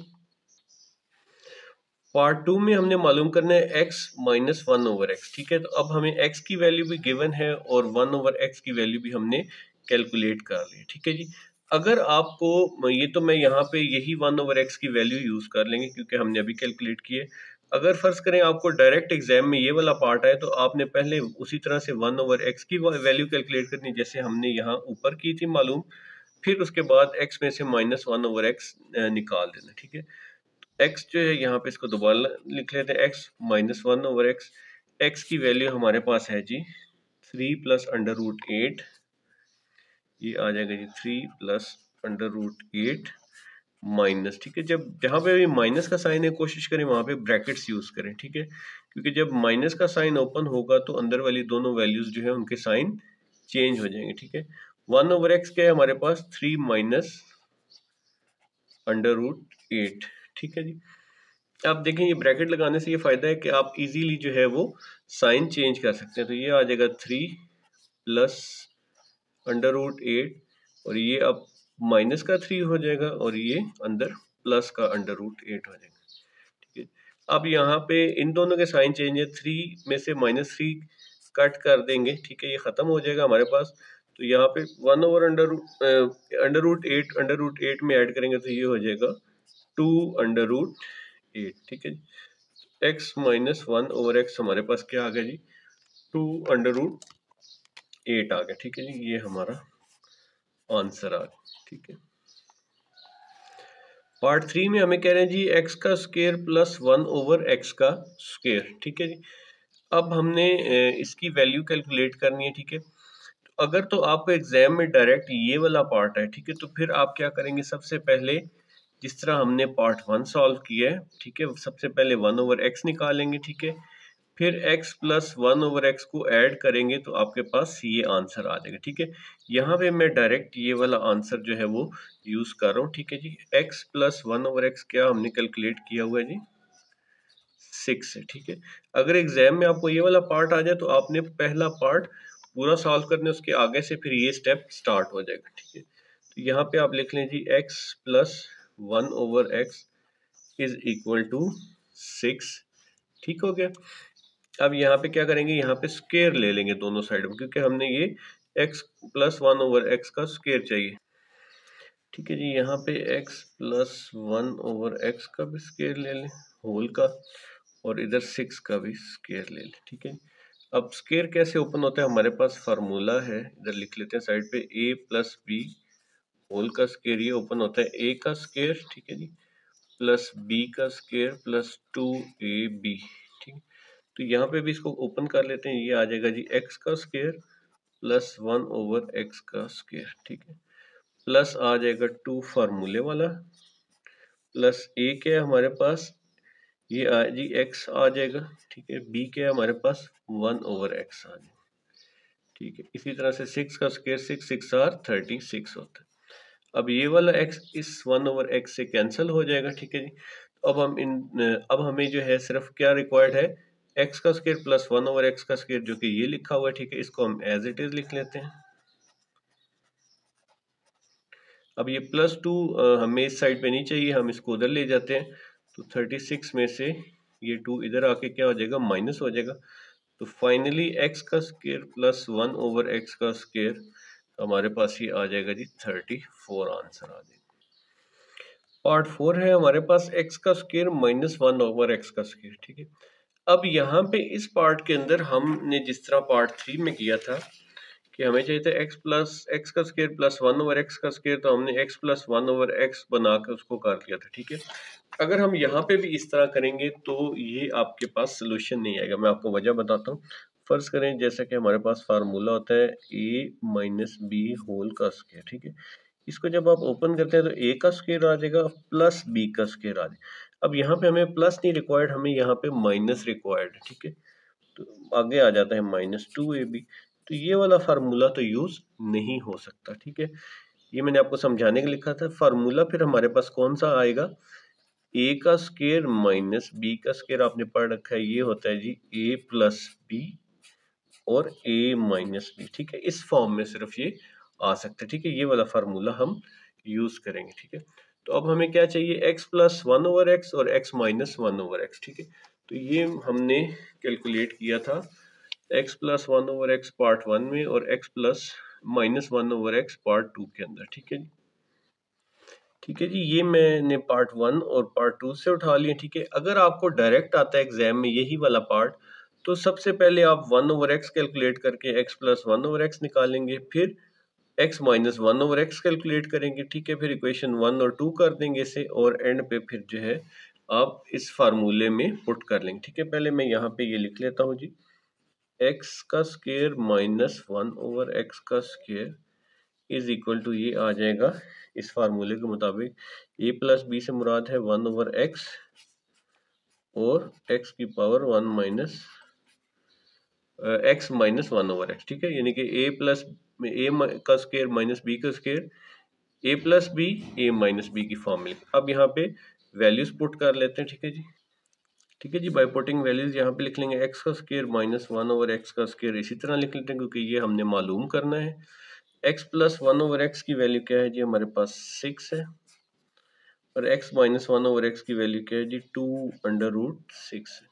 पार्ट 2 में हमने मालूम करना है x - 1/x। ठीक है, तो अब हमें x की वैल्यू भी गिवन है और 1/x की वैल्यू भी हमने कैलकुलेट कर ली। ठीक है जी, अगर आपको ये तो मैं यहाँ पे यही 1/x की वैल्यू यूज कर लेंगे क्योंकि हमने अभी कैलकुलेट किए। अगर फर्ज करें आपको डायरेक्ट एग्जाम में ये वाला पार्ट आए तो आपने पहले उसी तरह से 1/x की वैल्यू कैलकुलेट करनी जैसे हमने यहाँ ऊपर की थी मालूम, फिर उसके बाद x में से -1/x निकाल देना। ठीक है, x जो है यहाँ पे इसको दोबारा लिख लेते हैं, x - 1/x। x की वैल्यू हमारे पास है जी 3 + √8, ये आ जाएगा जी 3 + √8 माइनस। ठीक है, जब जहाँ पे भी माइनस का साइन है कोशिश करें वहाँ पे ब्रैकेट्स यूज करें। ठीक है, क्योंकि जब माइनस का साइन ओपन होगा तो अंदर वाली दोनों वैल्यूज जो है उनके साइन चेंज हो जाएंगे। ठीक है, 1/x क्या है हमारे पास 3 माइनस √8। ठीक है जी, आप देखें ये ब्रैकेट लगाने से ये फायदा है कि आप इजीली जो है वो साइन चेंज कर सकते हैं। तो ये आ जाएगा 3 + √8 और ये अब माइनस का 3 हो जाएगा और ये अंदर प्लस का √8 हो जाएगा। ठीक है, अब यहाँ पे इन दोनों के साइन चेंज है, 3 में से -3 कट कर देंगे। ठीक है, ये खत्म हो जाएगा हमारे पास। तो यहाँ पे 1/√8 में ऐड करेंगे तो ये हो जाएगा 2/8। ठीक है, x - 1/x हमारे पास क्या आ गया जी 2/8 आ गया। ठीक है जी, ये हमारा आंसर आ गया। ठीक है, पार्ट 3 में हमें कह रहे हैं जी x का स्क्वायर + 1/x का स्क्वायर। ठीक है जी, अब हमने इसकी वैल्यू कैलकुलेट करनी है। ठीक है, अगर तो आपको एग्जाम में डायरेक्ट ये वाला पार्ट है, ठीक है, तो फिर आप क्या करेंगे, सबसे पहले जिस तरह हमने पार्ट 1 सॉल्व किया है, ठीक है, सबसे पहले 1/x निकालेंगे। ठीक है, फिर x + 1/x को ऐड करेंगे तो आपके पास ये आंसर आ जाएगा। ठीक है, यहाँ पे मैं डायरेक्ट ये वाला आंसर जो है वो यूज कर रहा हूँ। ठीक है जी, x + 1/x क्या हमने कैलकुलेट किया हुआ है जी 6 है। ठीक है, अगर एग्जाम में आपको ये वाला पार्ट आ जाए तो आपने पहला पार्ट पूरा सॉल्व करने उसके आगे से फिर ये स्टेप स्टार्ट हो जाएगा। ठीक है, तो यहाँ पे आप लिख लें जी x + 1/x = 6। ठीक हो गया, अब यहाँ पे क्या करेंगे, यहाँ पे स्क्वायर ले लेंगे दोनों साइड में क्योंकि हमने ये x + 1/x का स्क्वायर चाहिए। ठीक है जी, यहाँ पे x + 1/x का भी स्क्वायर ले लें होल का और इधर 6 का भी स्क्वायर ले लें। ठीक है, अब स्क्वायर कैसे ओपन होता है, हमारे पास फार्मूला है, इधर लिख लेते हैं साइड पे, a + b होल का स्क्वायर ये ओपन होता है a का स्क्वायर। ठीक है जी, प्लस b का स्क्वायर प्लस 2ab। ठीक है, तो यहाँ पे भी इसको ओपन कर लेते हैं, ये आ जाएगा जी x का स्क्वायर + 1/x का स्क्वायर। ठीक है, प्लस आ जाएगा 2 फार्मूले वाला प्लस a क्या है हमारे पास, ये आ जी x आ जाएगा। ठीक है, b क्या है हमारे पास 1/x आ जाएगा। ठीक है, इसी तरह से 6 का स्क्वायर 6 6 आर 36 होता है। अब ये वाला x इस 1/x से कैंसिल हो जाएगा। ठीक है जी, अब हमें जो है सिर्फ क्या रिक्वायर्ड है, x का स्क्वायर + 1/x का स्क्वायर जो कि ये लिखा हुआ है। ठीक है, इसको हम एज इट इज लिख लेते हैं। अब ये +2 हमें इस साइड पे नहीं चाहिए, हम इसको उधर ले जाते हैं। तो 36 में से ये 2 इधर आके क्या हो जाएगा, माइनस हो जाएगा। तो फाइनली x का स्क्वायर + 1/x का स्क्वायर हमारे पास ये आ जाएगा जी 34 आंसर आ जाएगा। पार्ट 4 है हमारे पास x का स्क्वायर - 1/x का स्क्वायर। ठीक है, अब यहाँ पे इस पार्ट के अंदर हमने जिस तरह पार्ट 3 में किया था कि हमें चाहिए था x का स्क्वायर + 1/x का स्क्वायर, तो हमने x + 1/x बना के उसको कर लिया था। ठीक है, अगर हम यहाँ पे भी इस तरह करेंगे तो ये आपके पास सोल्यूशन नहीं आएगा। मैं आपको वजह बताता हूँ। फर्ज करें जैसा कि हमारे पास फार्मूला होता है a - b होल का स्क्वायर। ठीक है, इसको जब आप ओपन करते हैं तो a का स्क्वायर आ जाएगा प्लस b का स्क्वायर आ जाएगा। अब यहाँ पे हमें प्लस नहीं रिक्वायर्ड, हमें यहाँ पे माइनस रिक्वायर्ड है, ठीक है। तो आगे आ जाता है -2ab। तो ये वाला फार्मूला तो यूज नहीं हो सकता, ठीक है। ये मैंने आपको समझाने के लिए लिखा था। फार्मूला फिर हमारे पास कौन सा आएगा, ए का स्केयर माइनस बी का स्केयर आपने पढ़ रखा है, ये होता है जी ए प्लस बी और ए माइनस बी, ठीक है। इस फॉर्म में सिर्फ ये आ सकता है, ठीक है। ये वाला फार्मूला हम यूज करेंगे, ठीक है। तो अब हमें क्या चाहिए, x प्लस 1/x और x माइनस 1/x, ठीक है। तो ये हमने कैलकुलेट किया था x प्लस 1/x पार्ट 1 में और x plus minus 1/x part 2 के अंदर, ठीक है जी। ठीक है जी, ये मैंने पार्ट 1 और पार्ट 2 से उठा लिए, ठीक है। अगर आपको डायरेक्ट आता है एग्जाम में यही वाला पार्ट, तो सबसे पहले आप 1/x कैलकुलेट करके x प्लस 1/x निकालेंगे, फिर x माइनस 1/x कैलकुलेट करेंगे, ठीक है। फिर इक्वेशन 1 और 2 कर देंगे इसे, और एंड पे फिर जो है आप इस फार्मूले में पुट कर लेंगे, ठीक है। पहले मैं यहाँ पे ये लिख लेता हूँ जी, x का स्क्वायर माइनस 1/x का स्क्वायर इज इक्वल टू, ये आ जाएगा इस फार्मूले के मुताबिक a प्लस बी से मुराद है 1/x और x की power 1 minus x minus 1/x, ठीक है। यानी कि a प्लस a का स्क्वायर माइनस b का square, a plus B a minus B की फॉर्म में। अब यहाँ पे वैल्यूज पुट कर लेते हैं, ठीक है जी। ठीक है जी, बाय पुटिंग वैल्यूज यहाँ पे लिख लेंगे x का स्क्वायर माइनस 1/x का स्क्वायर, इसी तरह लिख लेते हैं क्योंकि ये हमने मालूम करना है। x प्लस 1/x की वैल्यू क्या है जी, हमारे पास 6 है, और x माइनस 1/x की वैल्यू क्या है जी, 2√6 है।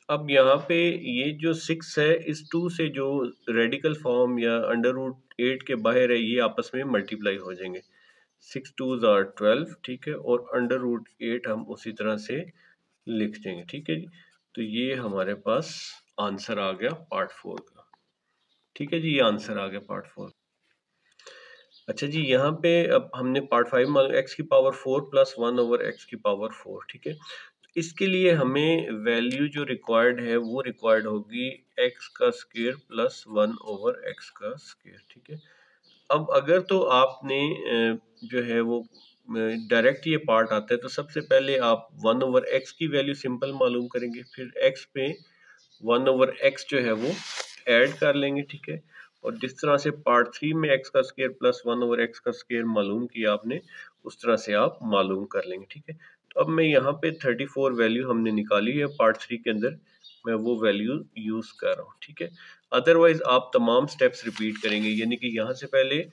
अब यहाँ पे ये जो 6 है, इस 2 से जो रेडिकल फॉर्म या √8 के बाहर है, ये आपस में मल्टीप्लाई हो जाएंगे। 6 2s are 12, ठीक है, और √8 हम उसी तरह से लिख देंगे, ठीक है जी। तो ये हमारे पास आंसर आ गया पार्ट 4 का, ठीक है जी। ये आंसर आ गया पार्ट 4। अच्छा जी, यहाँ पे अब हमने पार्ट 5 मान x की पावर 4 प्लस 1/x की पावर 4, ठीक है। इसके लिए हमें वैल्यू जो रिक्वायर्ड है वो रिक्वायर्ड होगी x का स्क्वायर प्लस 1/x का स्क्वायर, ठीक है। अब अगर तो आपने जो है वो डायरेक्ट ये पार्ट आता है, तो सबसे पहले आप 1/x की वैल्यू सिंपल मालूम करेंगे, फिर x पे 1/x जो है वो ऐड कर लेंगे, ठीक है। और जिस तरह से पार्ट 3 में x का स्क्वायर प्लस 1/x का स्क्वायर मालूम किया आपने, उस तरह से आप मालूम कर लेंगे, ठीक है। तो अब मैं यहाँ पे 34 वैल्यू हमने निकाली है पार्ट 3 के अंदर, मैं वो वैल्यू यूज कर रहा हूँ, ठीक है। अदरवाइज आप तमाम स्टेप्स रिपीट करेंगे, यानी कि यहाँ से पहले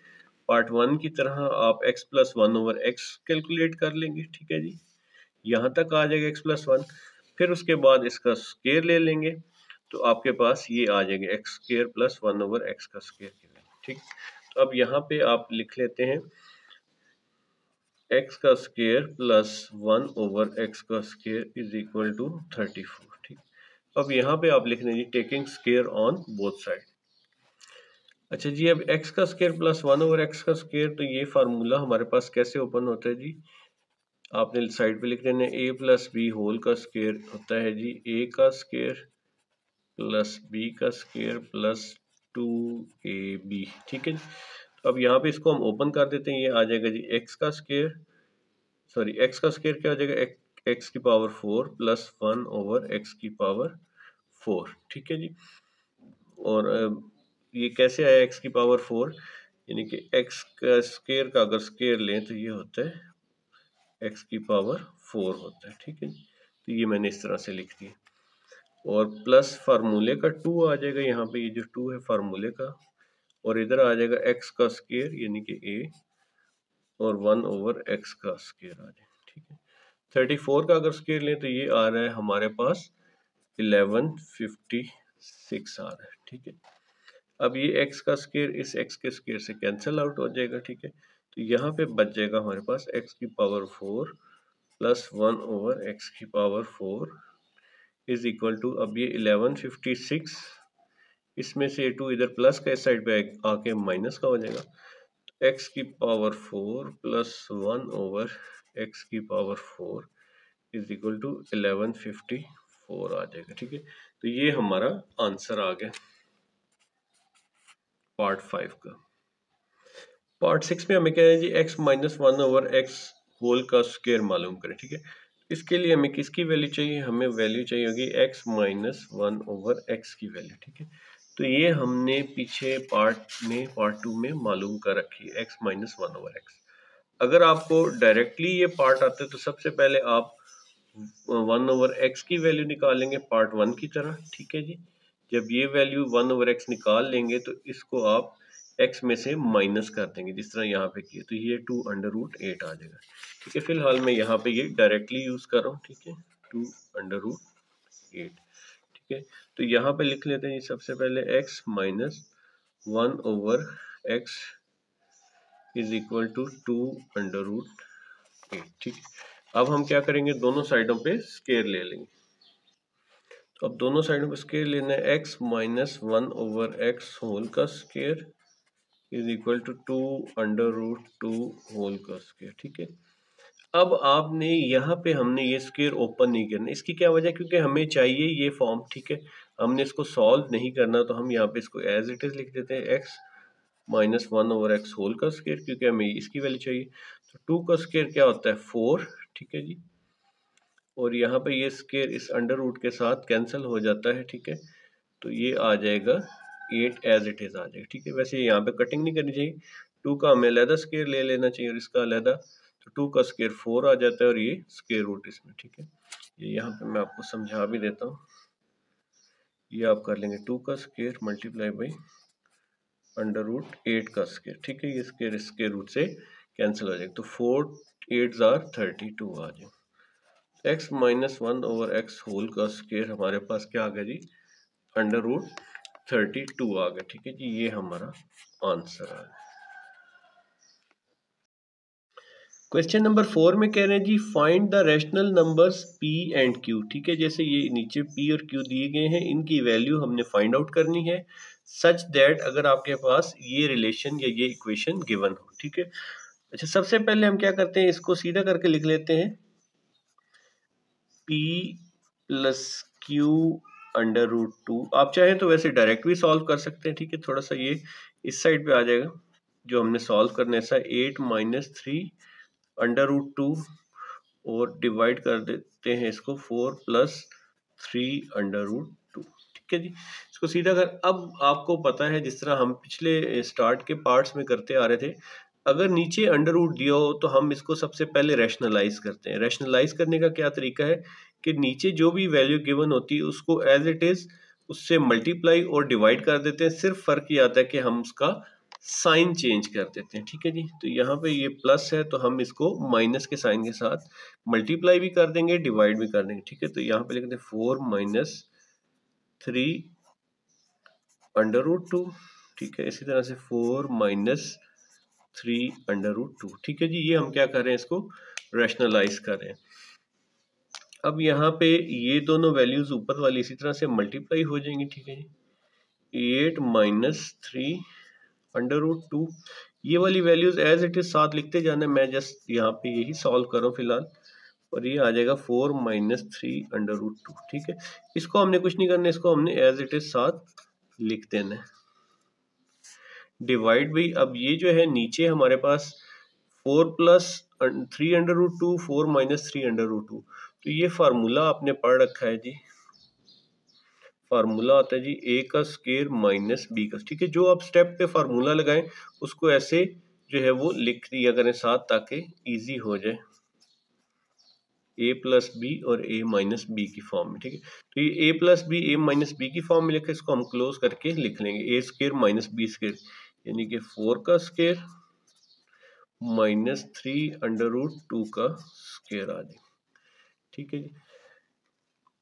पार्ट 1 की तरह आप x प्लस 1/x कैलकुलेट कर लेंगे, ठीक है जी। यहाँ तक आ जाएगा x प्लस 1, फिर उसके बाद इसका स्क्वायर ले लेंगे, तो आपके पास ये आ जाएगा x स्क्वायर प्लस 1/x का स्क्वायर की वैल्यू, ठीक। तो अब यहाँ पे आप लिख लेते हैं x का स्क्वायर प्लस 1/x का स्क्वायर इज इक्वल टू 34, ठीक। अब यहाँ पे आप लिख देंगे taking square on both side. अच्छा जी, अब x का स्क्वायर प्लस 1/x का स्क्वायर, तो ये फार्मूला हमारे पास कैसे ओपन होता है जी, आपने साइड पे लिख देना है a प्लस बी होल का स्क्वायर होता है जी a का स्क्वायर प्लस b का स्क्वायर प्लस 2ab, ठीक है। तो अब यहाँ पे इसको हम ओपन कर देते हैं, ये आ जाएगा जी x का स्क्वायर, सॉरी x का स्क्वायर क्या हो जाएगा, x की पावर 4 प्लस 1/x की पावर 4, ठीक है जी। और ये कैसे आया x की पावर 4, यानी कि x का स्क्वायर का अगर स्क्वायर लें तो ये होता है x की पावर 4 होता है, ठीक है। तो ये मैंने इस तरह से लिख दिया, और प्लस फार्मूले का 2 आ जाएगा यहाँ पे, ये जो 2 है फार्मूले का, और इधर आ जाएगा x का स्क्वायर यानी कि a, और 1/x का स्क्वायर आ जाएगा, ठीक है। 34 का अगर स्क्वायर लें तो ये आ रहा है हमारे पास 1156 आ रहा है, ठीक है। अब ये x का स्क्वायर इस x के स्क्वायर से कैंसिल आउट हो जाएगा, ठीक है। तो यहाँ पे बच जाएगा हमारे पास x की पावर 4 प्लस 1/x की पावर 4 इज इक्वल टू, अब ये 1156, इसमें से 2 इधर प्लस का इस साइड पे आके माइनस का हो जाएगा, तो x की पावर 4 प्लस 1/x की पावर 4 इज इक्वल टू 1154 आ जाएगा, ठीक है। तो ये हमारा आंसर आ गया पार्ट 5 का। पार्ट 6 में हमें क्या है जी, x माइनस 1/x होल का स्क्वायर मालूम करें, ठीक है। इसके लिए हमें किसकी वैल्यू चाहिए, हमें वैल्यू चाहिए होगी x माइनस 1/x की वैल्यू, ठीक है। तो ये हमने पीछे पार्ट 2 में मालूम कर रखी है, x माइनस 1/x। अगर आपको डायरेक्टली ये पार्ट आता है तो सबसे पहले आप 1/x की वैल्यू निकालेंगे पार्ट 1 की तरह, ठीक है जी। जब ये वैल्यू 1/x निकाल लेंगे तो इसको आप x में से माइनस कर देंगे, जिस तरह यहाँ पे किया, तो ये 2√8 आ जाएगा, ठीक है। फिलहाल मैं यहाँ पे ये डायरेक्टली यूज कर रहा हूँ, ठीक है, 2√8, ठीक है। तो यहाँ पे लिख लेते हैं सबसे पहले x minus 1/x is equal to 2√8, ठीक है। अब हम क्या करेंगे, दोनों साइडों पे स्केयर ले लेंगे। तो अब दोनों साइडों पे स्केयर लेना है, x माइनस 1/x होल का square is equal to 2√2 whole का स्केयर, ठीक है। अब आपने यहाँ पे हमने ये स्केयर ओपन नहीं करना, इसकी क्या वजह, क्योंकि हमें चाहिए ये फॉर्म, ठीक है। हमने इसको सॉल्व नहीं करना, तो हम यहाँ पे इसको एज इट इज लिख देते हैं, x माइनस 1/x होल का स्केयर, क्योंकि हमें इसकी वैल्यू चाहिए। तो 2 का स्केयर क्या होता है, 4, ठीक है जी। और यहाँ पे ये स्केयर इस अंडर रूट के साथ कैंसिल हो जाता है, ठीक है। तो ये आ जाएगा 8 एज इट इज आ जाएगा, ठीक है। वैसे यहाँ पे कटिंग नहीं करनी चाहिए, 2 का हमें अलहदा स्केयर ले लेना चाहिए और इसका अलहदा, तो 2 का स्केयर 4 आ जाता है और ये स्केयर रूट इसमें, ठीक है। ये यहाँ पे मैं आपको समझा भी देता हूँ, ये आप कर लेंगे 2 का square multiply by under root 8 का स्केयर, ठीक है। ये स्केयर स्केयर रूट से कैंसिल हो जाएगा, तो 4 8 आर 32 आ जाएगा। x माइनस 1/x होल का स्केयर हमारे पास क्या आ गया जी, अंडर रूट 32 आ गया, ठीक है जी। ये हमारा आंसर आ गया। क्वेश्चन नंबर 4 में कह रहे हैं जी, find the rational numbers p and q, ठीक है। जैसे ये नीचे p और q दिए गए हैं, इनकी वैल्यू हमने फाइंड आउट करनी है, सच दैट अगर आपके पास ये रिलेशन या ये इक्वेशन गिवन हो, ठीक है। अच्छा, सबसे पहले हम क्या करते हैं, इसको सीधा करके लिख लेते हैं, p plus q under root 2। आप चाहें तो वैसे डायरेक्ट भी सॉल्व कर सकते हैं, ठीक है। थोड़ा सा ये इस साइड पे आ जाएगा, जो हमने सॉल्व करना है, ऐसा 8 माइनस 3 अंडर रूट 2 और डिवाइड कर देते हैं इसको 4 प्लस 3 अंडर रूट 2, ठीक है जी। इसको सीधा कर, अब आपको पता है जिस तरह हम पिछले स्टार्ट के पार्ट्स में करते आ रहे थे, अगर नीचे अंडर रूट दिया हो तो हम इसको सबसे पहले रैशनलाइज करते हैं। रैशनलाइज करने का क्या तरीका है कि नीचे जो भी वैल्यू गिवन होती है उसको एज इट इज उससे मल्टीप्लाई और डिवाइड कर देते हैं, सिर्फ फर्क ये आता है कि हम उसका साइन चेंज कर देते हैं, ठीक है जी। तो यहाँ पे ये प्लस है तो हम इसको माइनस के साइन के साथ मल्टीप्लाई भी कर देंगे, डिवाइड भी कर देंगे, ठीक है। तो यहाँ पे लिखते हैं 4 माइनस 3 अंडर रूट 2, ठीक है। इसी तरह से 4 माइनस 3 अंडर रूट 2, ठीक है जी। ये हम क्या कर रहे हैं, इसको रैशनलाइज कर रहे हैं। अब यहाँ पे ये दोनों वैल्यूज ऊपर वाली इसी तरह से मल्टीप्लाई हो जाएंगी, ठीक है जी। 8 माइनस 3 अंडर रूट 2, ये वाली वैल्यूज एज इट इज साथ लिखते जाना है, मैं जस्ट यहाँ पे यही सॉल्व कर रहा हूँ फिलहाल। और ये आ जाएगा 4 माइनस 3 अंडर रूट 2, ठीक है। इसको हमने कुछ नहीं करना, इसको हमने एज इट इज साथ लिख देना है। डिवाइड भी, अब ये जो है नीचे हमारे पास 4 plus 3 under root 2, 4 minus 3 under root 2, तो ये फार्मूला आपने पढ़ रखा है जी, फार्मूला आता है जी a का स्केयर माइनस b का, ठीक है। जो आप स्टेप पे फार्मूला लगाएं उसको ऐसे जो है वो लिख दिया करें साथ, ताकि इजी हो जाए, a प्लस बी और a माइनस बी की फॉर्म में, ठीक है। तो ये a plus B a minus B की फॉर्म में लिखा, इसको हम क्लोज करके लिख लेंगे, a square minus b square, यानी कि 4 का स्केयर माइनस 3 अंडर रूट 2 का स्केयर आ जाएगा, ठीक है जी।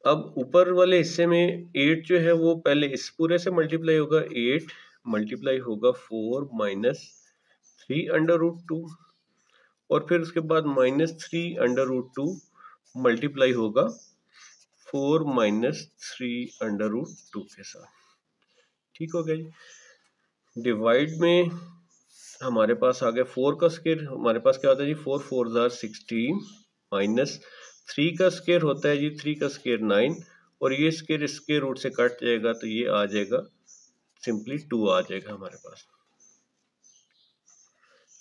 अब ऊपर वाले हिस्से में 8 जो है वो पहले इस पूरे से मल्टीप्लाई होगा, 8 मल्टीप्लाई होगा 4 माइनस 3 अंडर रूट 2, और फिर उसके बाद माइनस 3 अंडर रूट 2 मल्टीप्लाई होगा 4 माइनस 3 अंडर रूट 2 के साथ, ठीक हो गया जी। डिवाइड में हमारे पास आ गया 4 का स्केयर, हमारे पास क्या होता है जी, 4 4 जार 16 माइनस 3 का स्केयर होता है जी 3 का स्केयर 9, और ये स्केयर स्केयर रूट से कट जाएगा तो ये आ जाएगा सिंपली 2 आ जाएगा हमारे पास।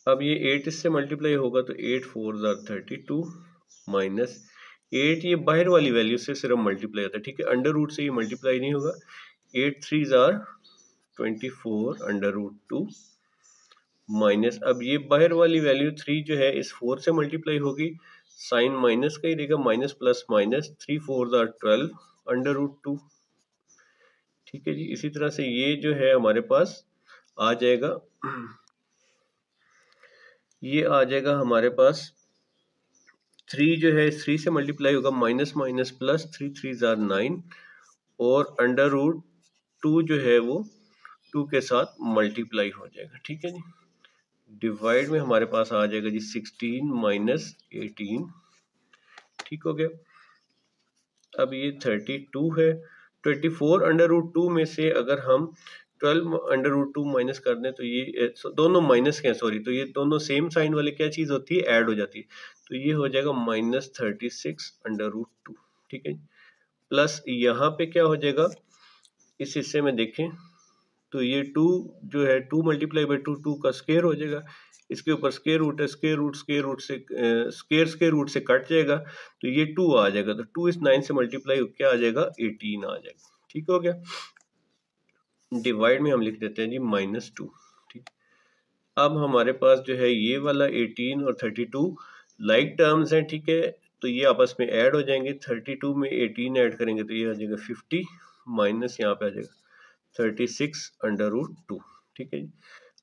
अब ये 8 इससे मल्टीप्लाई होगा तो 8 4 जार 32 माइनस 8 ये बाहर वाली वैल्यू से सिर्फ मल्टीप्लाई होता है, ठीक है, अंडर रूट से ये मल्टीप्लाई नहीं होगा। 8 3 आर 24 अंडर रूट 2 माइनस, अब ये बाहर वाली वैल्यू 3 जो है इस 4 से मल्टीप्लाई होगी, साइन माइनस का ही रहेगा, minus plus minus, 3 4 are 12 under root 2, ठीक है जी। इसी तरह से ये जो है हमारे पास आ जाएगा, ये आ जाएगा हमारे पास 3 जो है 3 से मल्टीप्लाई होगा, माइनस माइनस प्लस, 3 3 आर 9 और अंडर रूट 2 जो है वो 2 के साथ मल्टीप्लाई हो जाएगा, ठीक है जी। डिवाइड में हमारे पास आ जाएगा जी 16 माइनस 18, ठीक हो गया। अब ये 32 है, 24 अंडर रूट 2 में से अगर हम 12 अंडर रूट 2 माइनस कर दें तो ये दोनों माइनस के हैं, सॉरी, तो ये दोनों सेम साइन वाले क्या चीज़ होती है, ऐड हो जाती है, तो ये हो जाएगा माइनस 36 अंडर रूट 2, ठीक है। प्लस यहाँ पे क्या हो जाएगा, इस हिस्से में देखें तो ये 2 जो है 2 मल्टीप्लाई बाई 2 2 का स्क्वायर हो जाएगा, इसके ऊपर स्क्वायर रूट है, स्क्वायर रूट से स्क्वायर रूट से कट जाएगा, तो ये 2 आ जाएगा, तो 2 इस 9 से मल्टीप्लाई क्या आ जाएगा, 18 आ जाएगा, ठीक हो गया। डिवाइड में हम लिख देते हैं जी -2, ठीक। अब हमारे पास जो है ये वाला 18 और 32 लाइक टर्म्स हैं, ठीक है, तो ये आपस में ऐड हो जाएंगे, 32 में 18 ऐड करेंगे तो ये आ जाएगा 50 माइनस यहाँ पे आ जाएगा 36 अंडर रूट 2, ठीक है जी।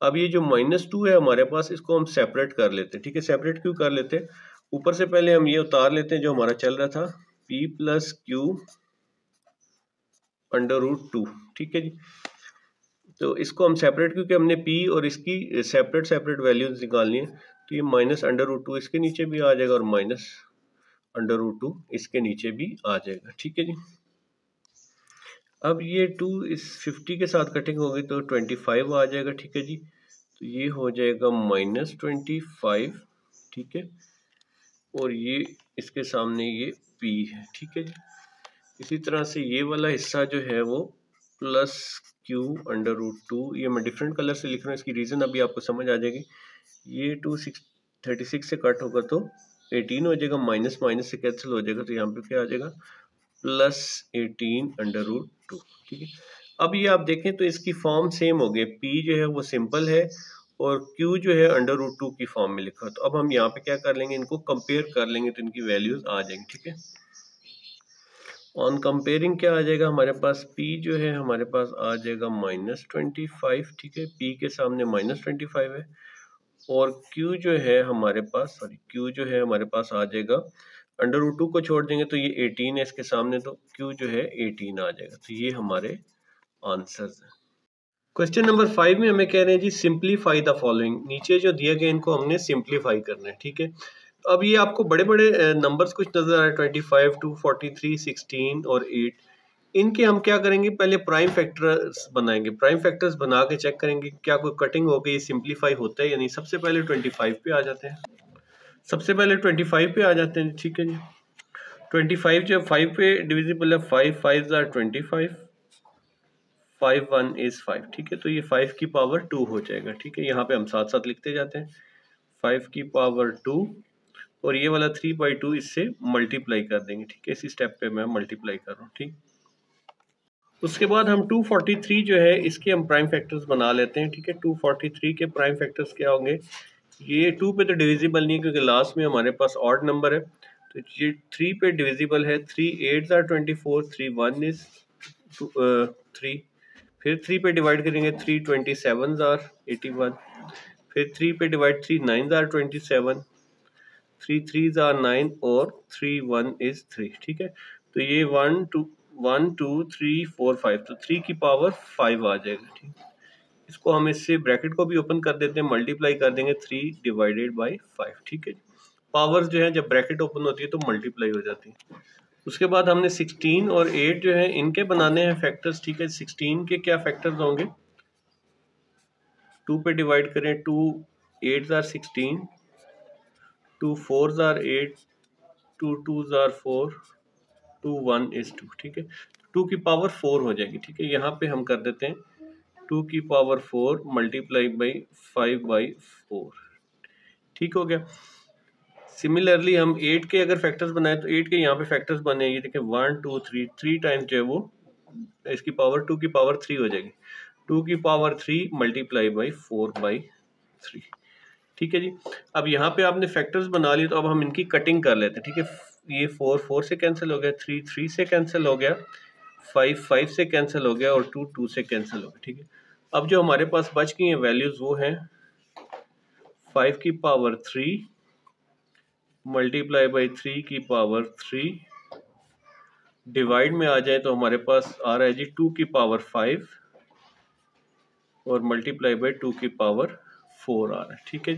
अब ये जो -2 है हमारे पास, इसको हम सेपरेट कर लेते हैं, ठीक है। सेपरेट क्यों कर लेते हैं, ऊपर से पहले हम ये उतार लेते हैं जो हमारा चल रहा था, p plus Q under root 2, ठीक है जी। तो इसको हम सेपरेट, क्योंकि हमने p और इसकी सेपरेट सेपरेट वैल्यूज निकालनी है, तो ये माइनस अंडर रूट 2 इसके नीचे भी आ जाएगा और माइनस अंडर रूट 2 इसके नीचे भी आ जाएगा, ठीक है जी। अब ये 2 इस 50 के साथ कटिंग होगी तो 25 आ जाएगा, ठीक है जी। तो ये हो जाएगा -25, ठीक है, और ये इसके सामने ये p है, ठीक है जी। इसी तरह से ये वाला हिस्सा जो है वो प्लस q अंडर रूट 2, ये मैं डिफरेंट कलर से लिख रहा हूँ, इसकी रीज़न अभी आपको समझ आ जाएगी। ये 36 से कट होगा तो 18 हो जाएगा, माइनस माइनस से कैंसिल हो जाएगा, तो यहाँ पे क्या आ जाएगा, प्लस 18 अंडर रूट 2, ठीक है। अब ये आप देखें तो इसकी फॉर्म सेम हो गई, p जो है वो सिंपल है और q जो है अंडर रूट 2 की फॉर्म में लिखा है। तो अब हम यहाँ पे क्या कर लेंगे, इनको कंपेयर कर लेंगे तो इनकी वैल्यूज आ जाएंगी, ठीक है। ऑन कंपेयरिंग क्या आ जाएगा हमारे पास, p जो है हमारे पास आ जाएगा -25, ठीक है, p के सामने -25 है, और q जो है हमारे पास, सॉरी, q जो है हमारे पास आ जाएगा, अंडर रूट 2 को छोड़ देंगे तो ये 18 है इसके सामने, तो q जो है 18 आ जाएगा। तो ये हमारे आंसर्स हैं। क्वेश्चन नंबर 5 में हमें कह रहे हैं जी सिंप्लीफाई द फॉलोइंग, नीचे जो दिया गया इनको हमने सिंप्लीफाई करना है, ठीक है। अब ये आपको बड़े बड़े नंबर्स कुछ नजर आ रहे हैं, 25 2 43 16 और 8, इनके हम क्या करेंगे, पहले प्राइम फैक्टर्स बनाएंगे, प्राइम फैक्टर्स बना के चेक करेंगे क्या कोई कटिंग हो गई, सिंप्लीफाई होता है या नहीं। सबसे पहले 25 पे आ जाते हैं, सबसे पहले 25 पे आ जाते हैं, ठीक है जी। 25 जब 5 पे डिविजिबल है, 5 5 आर 25, 5 1 इज 5, ठीक है, तो ये 5 की पावर 2 हो जाएगा, ठीक है। यहाँ पे हम साथ साथ लिखते जाते हैं, 5 की पावर 2, और ये वाला 3/2 इससे मल्टीप्लाई कर देंगे, ठीक है। इसी स्टेप पे मैं मल्टीप्लाई कर रहा हूँ, ठीक। उसके बाद हम 243 जो है इसके हम प्राइम फैक्टर्स बना लेते हैं, ठीक है। 243 के प्राइम फैक्टर्स क्या होंगे, ये 2 पे तो डिविजिबल नहीं क्योंकि लास्ट में हमारे पास ऑड नंबर है, तो ये 3 पे डिविजिबल है, 3 8 आर 24, 3 1 इज 3, फिर 3 पे डिवाइड करेंगे, 3 27 आर 81, फिर 3 पे डिवाइड, 3 9 आर 27, 3 3 आर 9 और 3 1 इज 3, ठीक है। तो ये 1 2 3 4 5, तो 3 की पावर 5 आ जाएगा, ठीक। इसको हम इससे ब्रैकेट को भी ओपन कर देते हैं, मल्टीप्लाई कर देंगे 3 डिवाइडेड बाई 5, ठीक है। पावर्स जो है जब ब्रैकेट ओपन होती है तो मल्टीप्लाई हो जाती है। उसके बाद हमने 16 और 8 जो है इनके बनाने हैं फैक्टर्स, ठीक है। 16 के क्या फैक्टर्स होंगे, 2 पे डिवाइड करें, 2 8 आर 16, 2 4 आर 8, 2 2 आर 4, 2 1 इज 2, ठीक है। 2 की पावर 4 हो जाएगी, ठीक है। यहाँ पे हम कर देते हैं 2 की पावर 4 मल्टीप्लाई बाई 5/4, ठीक हो गया। सिमिलरली हम 8 के अगर फैक्टर्स बनाए तो 8 के यहाँ पे फैक्टर्स बने, ये देखें 1 2 3, 3 टाइम्स जो है वो इसकी पावर 2 की पावर 3 हो जाएगी, 2 की पावर 3 मल्टीप्लाई बाई 4/3। ठीक है जी। अब यहाँ पे आपने फैक्टर्स बना लिए तो अब हम इनकी कटिंग कर लेते हैं। ठीक है, ये 4 4 से कैंसिल हो गया, 3 3 से कैंसिल हो गया, 5 5 से कैंसिल हो गया और 2 2 से कैंसिल हो गया। ठीक है, अब जो हमारे पास बच गई हैं वैल्यूज वो हैं 5 की पावर 3 मल्टीप्लाई बाई 3 की पावर 3, डिवाइड में आ जाए तो हमारे पास आ रहा है जी 2 की पावर 5 और मल्टीप्लाई बाई 2 की पावर 4 आ रहा है। ठीक है,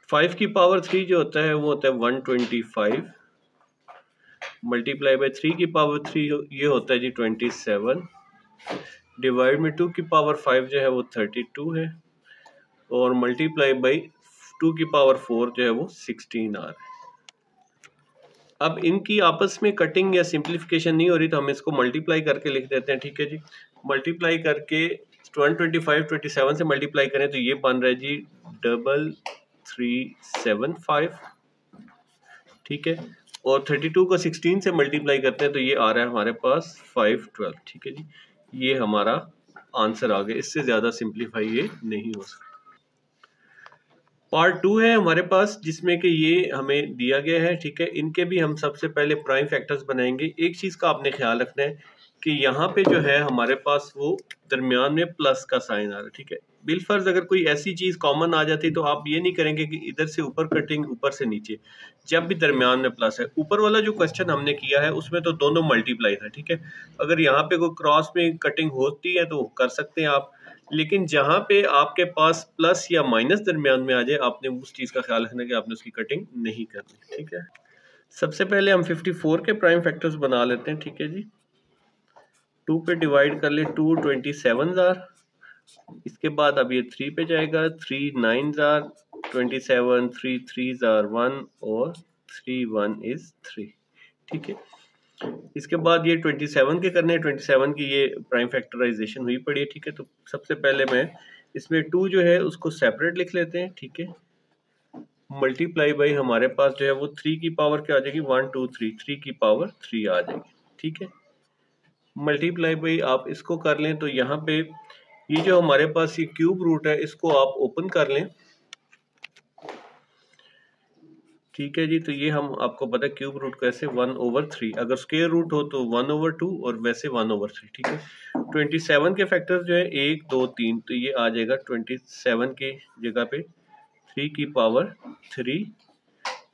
5 की पावर 3 जो होता है वो होता है 125 मल्टीप्लाई बाई 3 की पावर 3 ये होता है जी 27, डिवाइड में 2 की पावर 5 जो है वो 32 है और मल्टीप्लाई बाई 2 की पावर 4 जो है वो 16 आ रहा है। अब इनकी आपस में कटिंग या सिंप्लीफिकेशन नहीं हो रही तो हम इसको मल्टीप्लाई करके लिख देते हैं। ठीक है जी, मल्टीप्लाई करके 125 27 से मल्टीप्लाई करें तो ये बन रहा है जी 3375। ठीक है, और 32 को 16 से मल्टीप्लाई करते हैं तो ये आ रहा है हमारे पास 512। ठीक है जी, ये हमारा आंसर आ गया, इससे ज़्यादा सिंप्लीफाई ये नहीं हो सकता। पार्ट 2 है हमारे पास जिसमें कि ये हमें दिया गया है। ठीक है, इनके भी हम सबसे पहले प्राइम फैक्टर्स बनाएंगे। एक चीज़ का आपने ख्याल रखना है कि यहाँ पे जो है हमारे पास वो दरमियान में प्लस का साइन आ रहा है। ठीक है, बिलफर्ज अगर कोई ऐसी चीज़ कॉमन आ जाती तो आप ये नहीं करेंगे कि इधर से ऊपर कटिंग ऊपर से नीचे, जब भी दरमियान में प्लस है। ऊपर वाला जो क्वेश्चन हमने किया है उसमें तो दोनों मल्टीप्लाई था। ठीक है, अगर यहाँ पे कोई क्रॉस में कटिंग होती है तो कर सकते हैं आप, लेकिन जहाँ पे आपके पास प्लस या माइनस दरमियान में आ जाए आपने उस चीज़ का ख्याल रखना कि आपने उसकी कटिंग नहीं करनी। ठीक है, सबसे पहले हम 54 के प्राइम फैक्टर्स बना लेते हैं। ठीक है जी, 2 पे डिवाइड कर ले 2 27 जार, इसके बाद अब ये 3 पे जाएगा 3 9 जार 27, 3 3 जार 1 और 3 1 इज 3। ठीक है, इसके बाद ये 27 के करने, 27 की ये प्राइम फैक्टराइजेशन हुई पड़ी है। ठीक है, तो सबसे पहले मैं इसमें 2 जो है उसको सेपरेट लिख लेते हैं। ठीक है, मल्टीप्लाई बाई हमारे पास जो है वो 3 की पावर क्या आ जाएगी 1 2 3, 3 की पावर 3 आ जाएगी। ठीक है, मल्टीप्लाई बाई आप इसको कर लें तो यहाँ पे ये जो हमारे पास ये क्यूब रूट है इसको आप ओपन कर लें। ठीक है जी, तो ये हम आपको पता है क्यूब रूट कैसे 1/3, अगर स्क्वायर रूट हो तो 1/2 और वैसे 1/3। ठीक है, 27 के फैक्टर्स जो है 1 2 3, तो ये आ जाएगा 27 की जगह पे 3 की पावर 3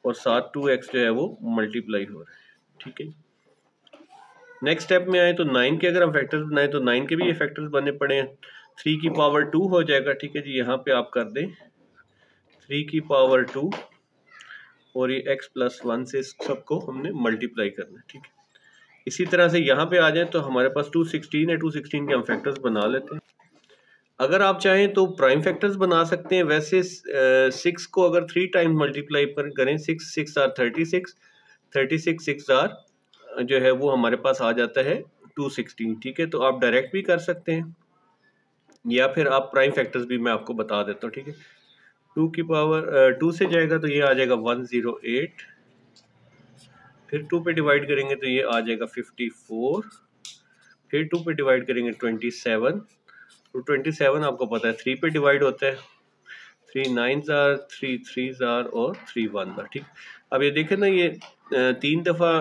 और साथ 2x जो है वो मल्टीप्लाई हो रहा है। ठीक है, नेक्स्ट स्टेप में आए तो 9 के अगर हम फैक्टर्स बनाए तो 9 के भी ये फैक्टर्स बने पड़े हैं, 3 की पावर 2 हो जाएगा। ठीक है जी, यहाँ पे आप कर दें 3 की पावर 2 और ये x प्लस 1 से सबको हमने मल्टीप्लाई करना है। ठीक है, इसी तरह से यहाँ पे आ जाए तो हमारे पास 216 है, 216 के हम फैक्टर्स बना लेते हैं। अगर आप चाहें तो प्राइम फैक्टर्स बना सकते हैं, वैसे 6 को अगर 3 टाइम्स मल्टीप्लाई पर करें 6 6 आर 36, 36 6 आर जो है वो हमारे पास आ जाता है 216। ठीक है, तो आप डायरेक्ट भी कर सकते हैं या फिर आप प्राइम फैक्टर्स भी मैं आपको बता देता हूँ। ठीक है, 2 की पावर 2 से जाएगा तो ये आ जाएगा 108, फिर 2 पे डिवाइड करेंगे तो ये आ जाएगा 54, फिर 2 पे डिवाइड करेंगे 27, तो 27 आपको पता है 3 पे डिवाइड होता है, 3 9 आर 3 3 आर और 3 1 आर। ठीक, अब ये देखें ना ये 3 दफ़ा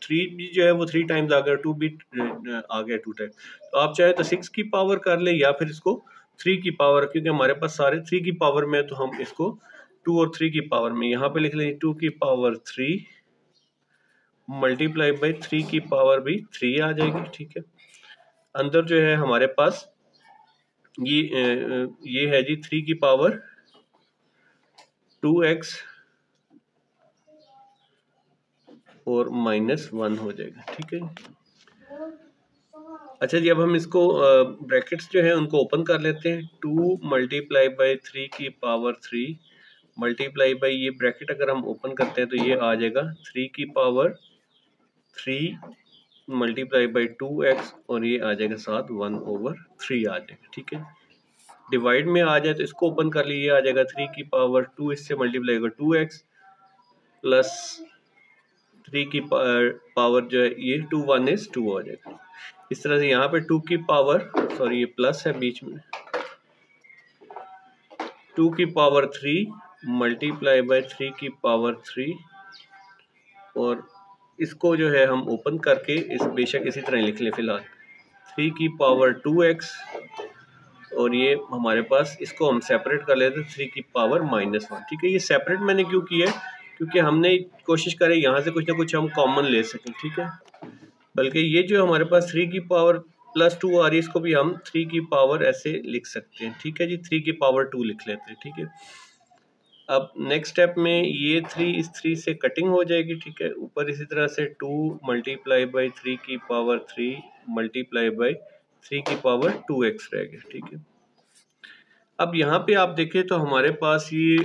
3 भी जो है वो 3 टाइम्स आ गया, 2 भी आ गया 2 टाइम, तो आप चाहे तो 6 की पावर कर ले या फिर इसको 3 की पावर, क्योंकि हमारे पास सारे 3 की पावर में तो हम इसको 2 और 3 की पावर में यहाँ पे लिख लेंगे 2 की पावर 3 मल्टीप्लाई बाई 3 की पावर भी 3 आ जाएगी। ठीक है, अंदर जो है हमारे पास ये है जी 3 की पावर 2x और -1 हो जाएगा। ठीक है, अच्छा जी, अब हम इसको ब्रैकेट्स जो है उनको ओपन कर लेते हैं। 2 मल्टीप्लाई बाई 3 की पावर 3 मल्टीप्लाई बाई ये ब्रैकेट अगर हम ओपन करते हैं तो ये आ जाएगा 3 की पावर 3 मल्टीप्लाई बाई 2x और ये आ जाएगा साथ 1/3 आ जाएगा। ठीक है, डिवाइड में आ जाए तो इसको ओपन कर लीजिए, आ जाएगा 3 की पावर 2, इससे मल्टीप्लाई होगा 2x प्लस 3 की पावर जो है ये 2 1 इज 2 हो जाएगा। इस तरह से यहाँ पे 2 की पावर, सॉरी ये प्लस है बीच में, 2 की पावर 3 मल्टीप्लाई बाय 3 की पावर 3, और इसको जो है हम ओपन करके इस बेशक इसी तरह लिख लें फिलहाल 3 की पावर 2x, और ये हमारे पास, इसको हम सेपरेट कर लेते हैं 3 की पावर -1। ठीक है, ये सेपरेट मैंने क्यों किया है, क्योंकि हमने कोशिश करें यहाँ से कुछ ना कुछ हम कॉमन ले सकें। ठीक है, बल्कि ये जो हमारे पास 3 की पावर +2 आ रही है, इसको भी हम 3 की पावर ऐसे लिख सकते हैं। ठीक है जी, 3 की पावर 2 लिख लेते हैं। ठीक है, अब नेक्स्ट स्टेप में ये 3 इस 3 से कटिंग हो जाएगी। ठीक है, ऊपर इसी तरह से 2 मल्टीप्लाई बाई 3 की पावर 3 मल्टीप्लाई बाई 3 की पावर 2x रह गया। ठीक है, अब यहाँ पे आप देखें तो हमारे पास ये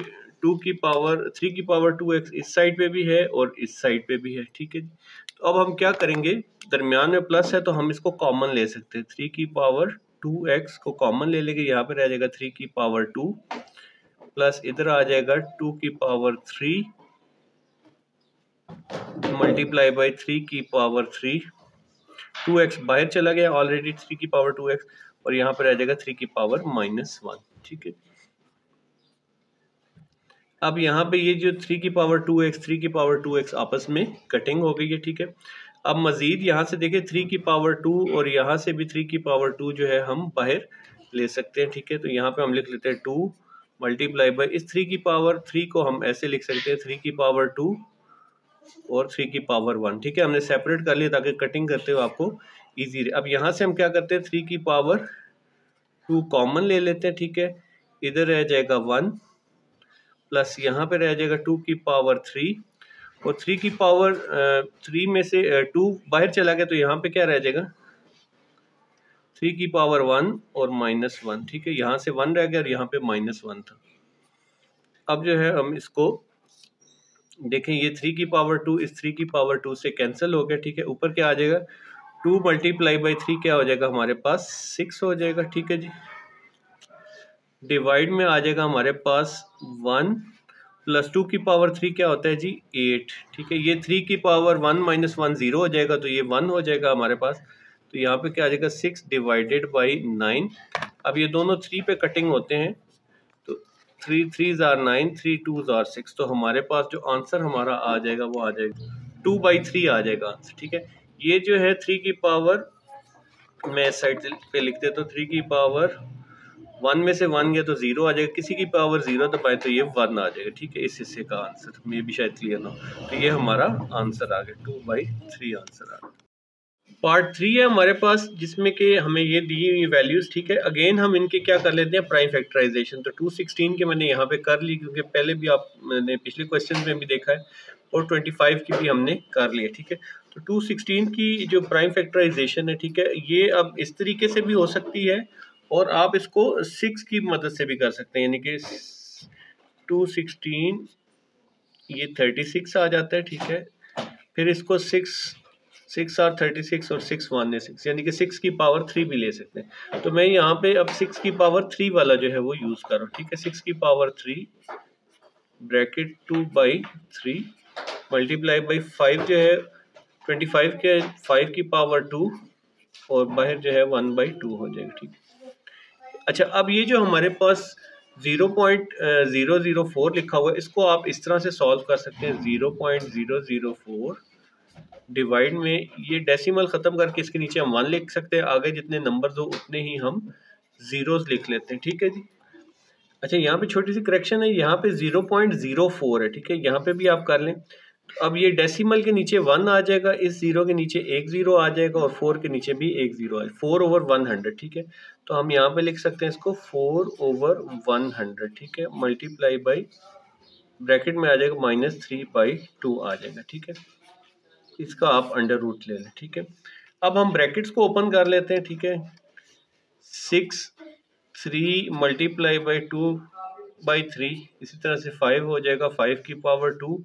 2 की पावर 3 की पावर 2x इस साइड पे भी है और इस साइड पे भी है। ठीक है, तो अब हम क्या करेंगे, दरमियान में प्लस है तो हम इसको कॉमन ले सकते हैं। 3 की पावर 2x को कॉमन ले लेंगे, यहाँ पे रह जाएगा 3 की पावर 2 प्लस इधर आ जाएगा 2 की पावर 3 मल्टीप्लाई बाई 3 की पावर 3, 2x बाहर चला गया ऑलरेडी 3 की पावर 2x, और यहाँ पर आ जाएगा 3 की पावर -1। ठीक है, अब यहाँ पे ये जो 3 की पावर 2x 3 की पावर 2x आपस में कटिंग हो गई है। ठीक है, अब मजीद यहाँ से देखें 3 की पावर 2 और यहाँ से भी 3 की पावर 2 जो है हम बाहर ले सकते हैं। ठीक है, तो यहाँ पे हम लिख लेते हैं 2 मल्टीप्लाई बाई इस 3 की पावर 3 को हम ऐसे लिख सकते हैं 3 की पावर 2 और 3 की पावर 1। ठीक है, हमने सेपरेट कर लिया ताकि कटिंग करते हुए आपको ईजी रहे। अब यहाँ से हम क्या करते हैं 3 की पावर 2 कॉमन ले लेते हैं। ठीक है, इधर रह जाएगा 1 प्लस यहाँ पे रह जाएगा 2 की पावर 3, और 3 की पावर 3 में से 2 बाहर चला गया तो यहाँ पे क्या रह जाएगा 3 की पावर 1 और -1। ठीक है, यहाँ से 1 रह गया और यहाँ पे -1 था। अब जो है हम इसको देखें, ये 3 की पावर 2 इस 3 की पावर 2 से कैंसिल हो गया। ठीक है, ऊपर क्या आ जाएगा 2 मल्टीप्लाई बाई 3 क्या हो जाएगा हमारे पास 6 हो जाएगा। ठीक है जी, डिवाइड में आ जाएगा हमारे पास 1 प्लस 2 की पावर 3 क्या होता है जी 8। ठीक है, ये 3 की पावर 1 -1 0 हो जाएगा तो ये 1 हो जाएगा हमारे पास, तो यहाँ पे क्या आ जाएगा 6 डिवाइडेड बाई 9। अब ये दोनों 3 पे कटिंग होते हैं तो 3 3s are 9 3 2s are 6, तो हमारे पास जो आंसर हमारा आ जाएगा वो आ जाएगा 2/3 आ जाएगा आंसर। ठीक है, ये जो है 3 की पावर, मैं इस साइड पे लिख देता हूँ 3 की पावर 1 में से 1 गया तो 0 आ जाएगा, किसी की पावर 0 दबाए तो ये 1 आ जाएगा। ठीक है, इस हिस्से का आंसर मे भी शायद क्लियर ना हो, तो ये हमारा आंसर आ गया 2/3 आंसर आ गया। पार्ट 3 है हमारे पास जिसमें कि हमें ये दी हुई वैल्यूज। ठीक है, अगेन हम इनके क्या कर लेते हैं प्राइम फैक्टराइजेशन। तो 216 के मैंने यहाँ पे कर ली क्योंकि पहले भी आपने पिछले क्वेश्चन में भी देखा है, और 25 की भी हमने कर ली है। ठीक है, तो 216 की जो प्राइम फैक्टराइजेशन है, ठीक है, ये अब इस तरीके से भी हो सकती है और आप इसको 6 की मदद से भी कर सकते हैं, यानी कि 216 ये 36 आ जाता है। ठीक है, फिर इसको 6 और 36 और 6 1 है 6, यानी कि 6 की पावर 3 भी ले सकते हैं। तो मैं यहाँ पे अब 6 की पावर 3 वाला जो है वो यूज़ कर रहा हूँ। ठीक है, 6 की पावर 3 ब्रैकेट 2/3 मल्टीप्लाई बाई 5 जो है 25 के 5 की पावर 2 और बाहर जो है 1/2 हो जाएगा। ठीक, अच्छा, अब ये जो हमारे पास 0.004 लिखा हुआ है, इसको आप इस तरह से सॉल्व कर सकते हैं 0.004 डिवाइड में ये डेसिमल ख़त्म करके इसके नीचे हम 1 लिख सकते हैं, आगे जितने नंबर्स हो उतने ही हम ज़ीरोज़ लिख लेते हैं। ठीक है जी, अच्छा यहाँ पे छोटी सी करेक्शन है, यहाँ पे 0.04 है। ठीक है, यहाँ पे भी आप कर लें। तो अब ये डेसिमल के नीचे 1 आ जाएगा, इस 0 के नीचे एक 0 आ जाएगा और 4 के नीचे भी एक 0 आ जाएगा, 4/100। ठीक है, तो हम यहाँ पे लिख सकते हैं इसको 4/100। ठीक है, मल्टीप्लाई बाई ब्रैकेट में आ जाएगा -3/2 आ जाएगा। ठीक है, इसका आप अंडर रूट ले लें। ठीक है, अब हम ब्रैकेट्स को ओपन कर लेते हैं। ठीक है, 6 3 मल्टीप्लाई बाई 2/3, इसी तरह से 5 हो जाएगा, 5 की पावर 2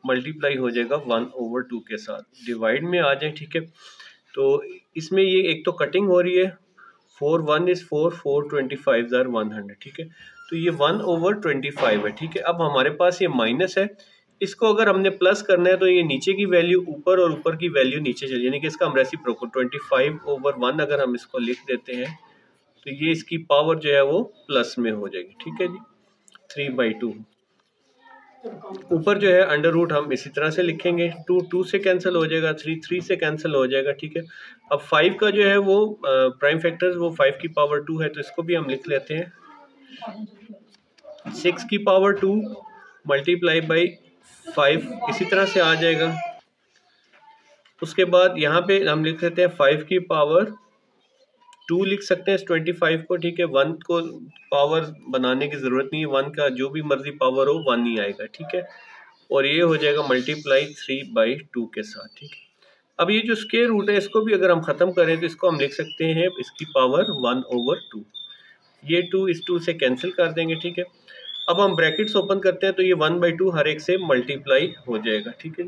मल्टीप्लाई हो जाएगा 1/2 के साथ, डिवाइड में आ जाए। ठीक है, तो इसमें ये एक तो कटिंग हो रही है 4 1 इज 4, 4 25 जार 100, ठीक है। तो ये 1/25 है, ठीक है। अब हमारे पास ये माइनस है, इसको अगर हमने प्लस करना है तो ये नीचे की वैल्यू ऊपर और ऊपर की वैल्यू नीचे चली, यानी कि इसका हम रेसिप्रोकल 25/1 अगर हम इसको लिख देते हैं तो ये इसकी पावर जो है वो प्लस में हो जाएगी, ठीक है जी। 3/2 ऊपर जो है अंडर रूट हम इसी तरह से लिखेंगे, 2 2 से कैंसिल हो जाएगा, 3 3 से कैंसिल हो जाएगा, ठीक है। अब 5 का जो है वो प्राइम फैक्टर्स वो 5 की पावर 2 है, तो इसको भी हम लिख लेते हैं 6 की पावर 2 मल्टीप्लाई बाई 5, इसी तरह से आ जाएगा। उसके बाद यहाँ पे हम लिख लेते हैं 5 की पावर 2 लिख सकते हैं इस 25 को, ठीक है। 1 को पावर बनाने की ज़रूरत नहीं है, 1 का जो भी मर्जी पावर हो 1 ही आएगा, ठीक है। और ये हो जाएगा मल्टीप्लाई 3/2 के साथ, ठीक है। अब ये जो स्क्वायर रूट है इसको भी अगर हम ख़त्म करें तो इसको हम लिख सकते हैं इसकी पावर 1/2, ये 2 इस 2 से कैंसिल कर देंगे, ठीक है। अब हम ब्रैकेट्स ओपन करते हैं तो ये 1/2 हर एक से मल्टीप्लाई हो जाएगा, ठीक है।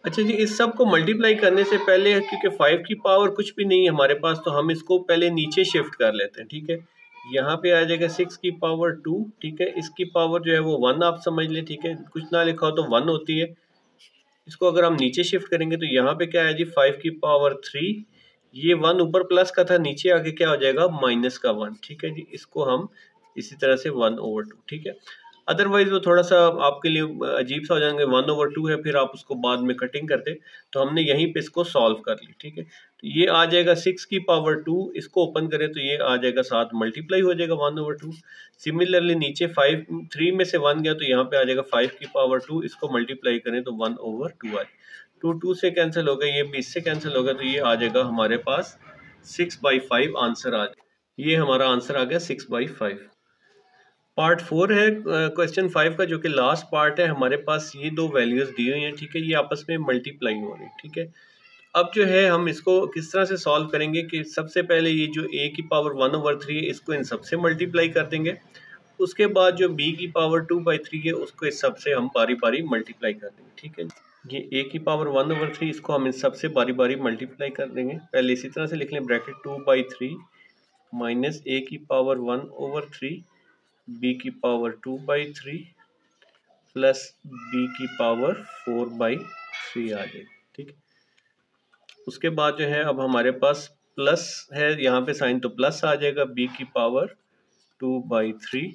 अच्छा जी, इस सब को मल्टीप्लाई करने से पहले क्योंकि 5 की पावर कुछ भी नहीं है हमारे पास, तो हम इसको पहले नीचे शिफ्ट कर लेते हैं, ठीक है। यहाँ पे आ जाएगा 6 की पावर 2, ठीक है। इसकी पावर जो है वो 1 आप समझ लें, ठीक है। कुछ ना लिखा हो तो 1 होती है। इसको अगर हम नीचे शिफ्ट करेंगे तो यहाँ पे क्या है जी 5 की पावर 3, ये 1 ऊपर प्लस का था, नीचे आके क्या हो जाएगा माइनस का 1, ठीक है जी। इसको हम इसी तरह से 1/2, ठीक है। अदरवाइज वो थोड़ा सा आपके लिए अजीब सा हो जाएंगे, 1/2 है, फिर आप उसको बाद में कटिंग करते, तो हमने यहीं पे इसको सॉल्व कर ली, ठीक है। तो ये आ जाएगा 6 की पावर 2, इसको ओपन करें तो ये आ जाएगा 7 मल्टीप्लाई हो जाएगा 1/2। सिमिलरली नीचे 5 3 में से 1 गया तो यहाँ पे आ जाएगा 5 की पावर 2, इसको मल्टीप्लाई करें तो 1/2 आए, 2 2 से कैंसिल हो गया, ये 20 से कैंसिल हो गया, तो ये आ जाएगा हमारे पास 6/5 आंसर आ जाएगा। ये हमारा आंसर आ गया 6/5। पार्ट 4 है क्वेश्चन 5 का, जो कि लास्ट पार्ट है। हमारे पास ये दो वैल्यूज दी हुई हैं, ठीक है। ये आपस में मल्टीप्लाई हो रही है, ठीक है। अब जो है हम इसको किस तरह से सॉल्व करेंगे कि सबसे पहले ये जो a की पावर 1/3 है इसको इन सबसे मल्टीप्लाई कर देंगे। उसके बाद जो b की पावर 2/3 है उसको इस सबसे हम बारी बारी मल्टीप्लाई कर देंगे, ठीक है। ये a की पावर 1/3 इसको हम इन सबसे बारी बारी मल्टीप्लाई कर देंगे। पहले इसी तरह से लिख लें, ब्रैकेट 2/3 माइनस a की पावर 1/3 b की पावर 2/3 प्लस b की पावर 4/3 आ जाएगी, ठीक है। उसके बाद जो है अब हमारे पास प्लस है, यहाँ पे साइन तो प्लस आ जाएगा, b की पावर 2/3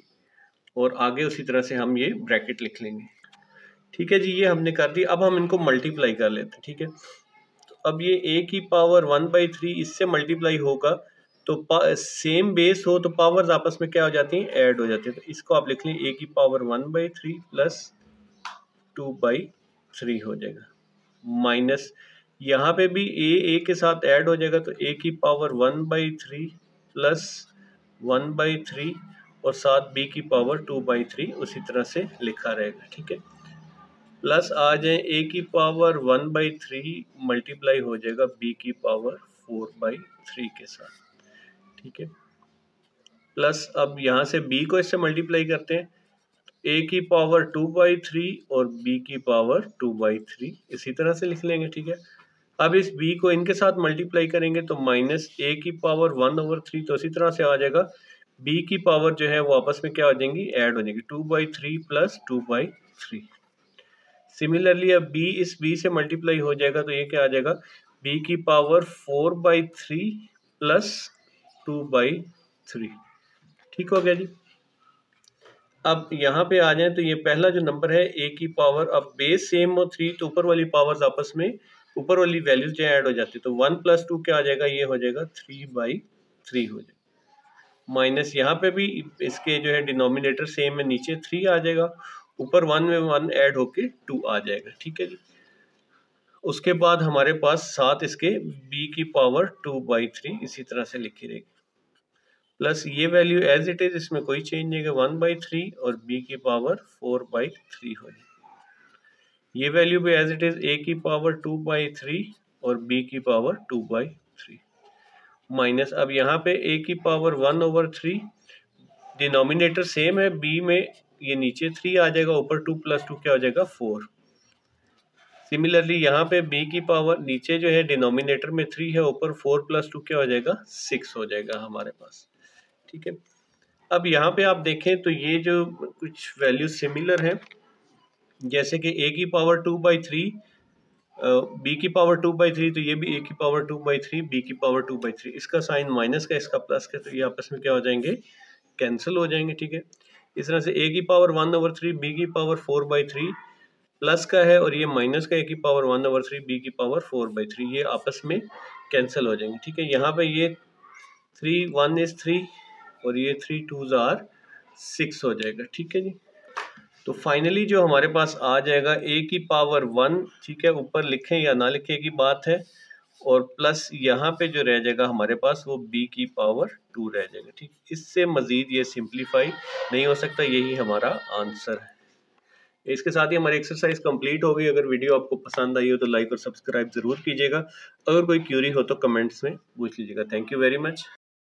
और आगे उसी तरह से हम ये ब्रैकेट लिख लेंगे, ठीक है जी। ये हमने कर दी। अब हम इनको मल्टीप्लाई कर लेते हैं, ठीक है। तो अब ये a की पावर 1/3 इससे मल्टीप्लाई होगा तो सेम बेस हो तो पावर्स आपस में क्या हो जाती हैं, ऐड हो जाती है। तो इसको आप लिख लें a की पावर 1/3 प्लस 2/3 हो जाएगा, माइनस यहाँ पे भी a के साथ ऐड हो जाएगा, तो a की पावर 1/3 प्लस 1/3 और साथ b की पावर 2/3 उसी तरह से लिखा रहेगा, ठीक है। प्लस आ जाए a की पावर 1/3 मल्टीप्लाई हो जाएगा b की पावर 4/3 के साथ, ठीक है। प्लस अब यहाँ से b को इससे मल्टीप्लाई करते हैं, a की पावर 2/3 और b की पावर 2/3 इसी तरह से लिख लेंगे, ठीक है। अब इस b को इनके साथ मल्टीप्लाई करेंगे तो माइनस a की पावर 1/3, तो इसी तरह से आ जाएगा b की पावर जो है वो आपस में क्या हो जाएंगी, ऐड हो जाएगी, 2/3 प्लस 2/3। सिमिलरली अब b इस b से मल्टीप्लाई हो जाएगा तो ये क्या आ जाएगा, b की पावर 4/3 प्लस 2/3, ठीक हो गया जी। अब यहाँ पे आ जाए तो ये पहला जो नंबर है a की पावर, अब बेस सेम हो 3 तो ऊपर वाली पावर्स आपस में ऊपर वाली वैल्यूज जो ऐड हो जाती है, तो 1 + 2 क्या आ जाएगा, ये हो जाएगा 3/3 हो जाएगा, माइनस यहाँ पे भी इसके जो है डिनोमिनेटर सेम है, नीचे 3 आ जाएगा, ऊपर 1 में 1 ऐड होके 2 आ जाएगा, ठीक है जी। उसके बाद हमारे पास साथ इसके b की पावर 2/3 इसी तरह से लिखी रहेगी, प्लस ये वैल्यू एज इट इज, इसमें कोई चेंज नहीं है, 1/3 और b की पावर 4/3 हो जाएगी। ये वैल्यू भी एज इट इज, a की पावर 2/3 और b की पावर 2/3, माइनस अब यहाँ पे a की पावर 1/3, डिनोमिनेटर सेम है, b में ये नीचे 3 आ जाएगा, ऊपर 2 + 2 क्या हो जाएगा 4। सिमिलरली यहाँ पे b की पावर नीचे जो है डिनोमिनेटर में 3 है, ऊपर 4 + 2 क्या हो जाएगा 6 हो जाएगा हमारे पास। ठीक है, अब यहाँ पे आप देखें तो ये जो कुछ वैल्यू सिमिलर है, जैसे कि a की पावर 2/3 b की पावर 2/3, तो ये भी a की पावर 2/3 b की पावर 2/3, इसका साइन माइनस का इसका प्लस का, तो ये आपस में क्या हो जाएंगे कैंसिल हो जाएंगे। ठीक है, इस तरह से a की पावर 1/3 b की पावर 4/3 प्लस का है और ये माइनस का, a की पावर 1/3 b की पावर 4/3, ये आपस में कैंसिल हो जाएंगे। ठीक है, यहाँ पे ये 3 1 is 3 और ये 3 2s are 6 हो जाएगा। ठीक है जी, तो फाइनली जो हमारे पास आ जाएगा a की पावर 1, ठीक है, ऊपर लिखें या ना लिखें की बात है, और प्लस यहाँ पे जो रह जाएगा हमारे पास वो b की पावर 2 रह जाएगा। ठीक, इससे मजीद ये सिंप्लीफाई नहीं हो सकता, यही हमारा आंसर है। इसके साथ ही हमारी एक्सरसाइज कंप्लीट हो गई। अगर वीडियो आपको पसंद आई हो तो लाइक और सब्सक्राइब जरूर कीजिएगा। अगर कोई क्यूरी हो तो कमेंट्स में पूछ लीजिएगा। Thank you very much.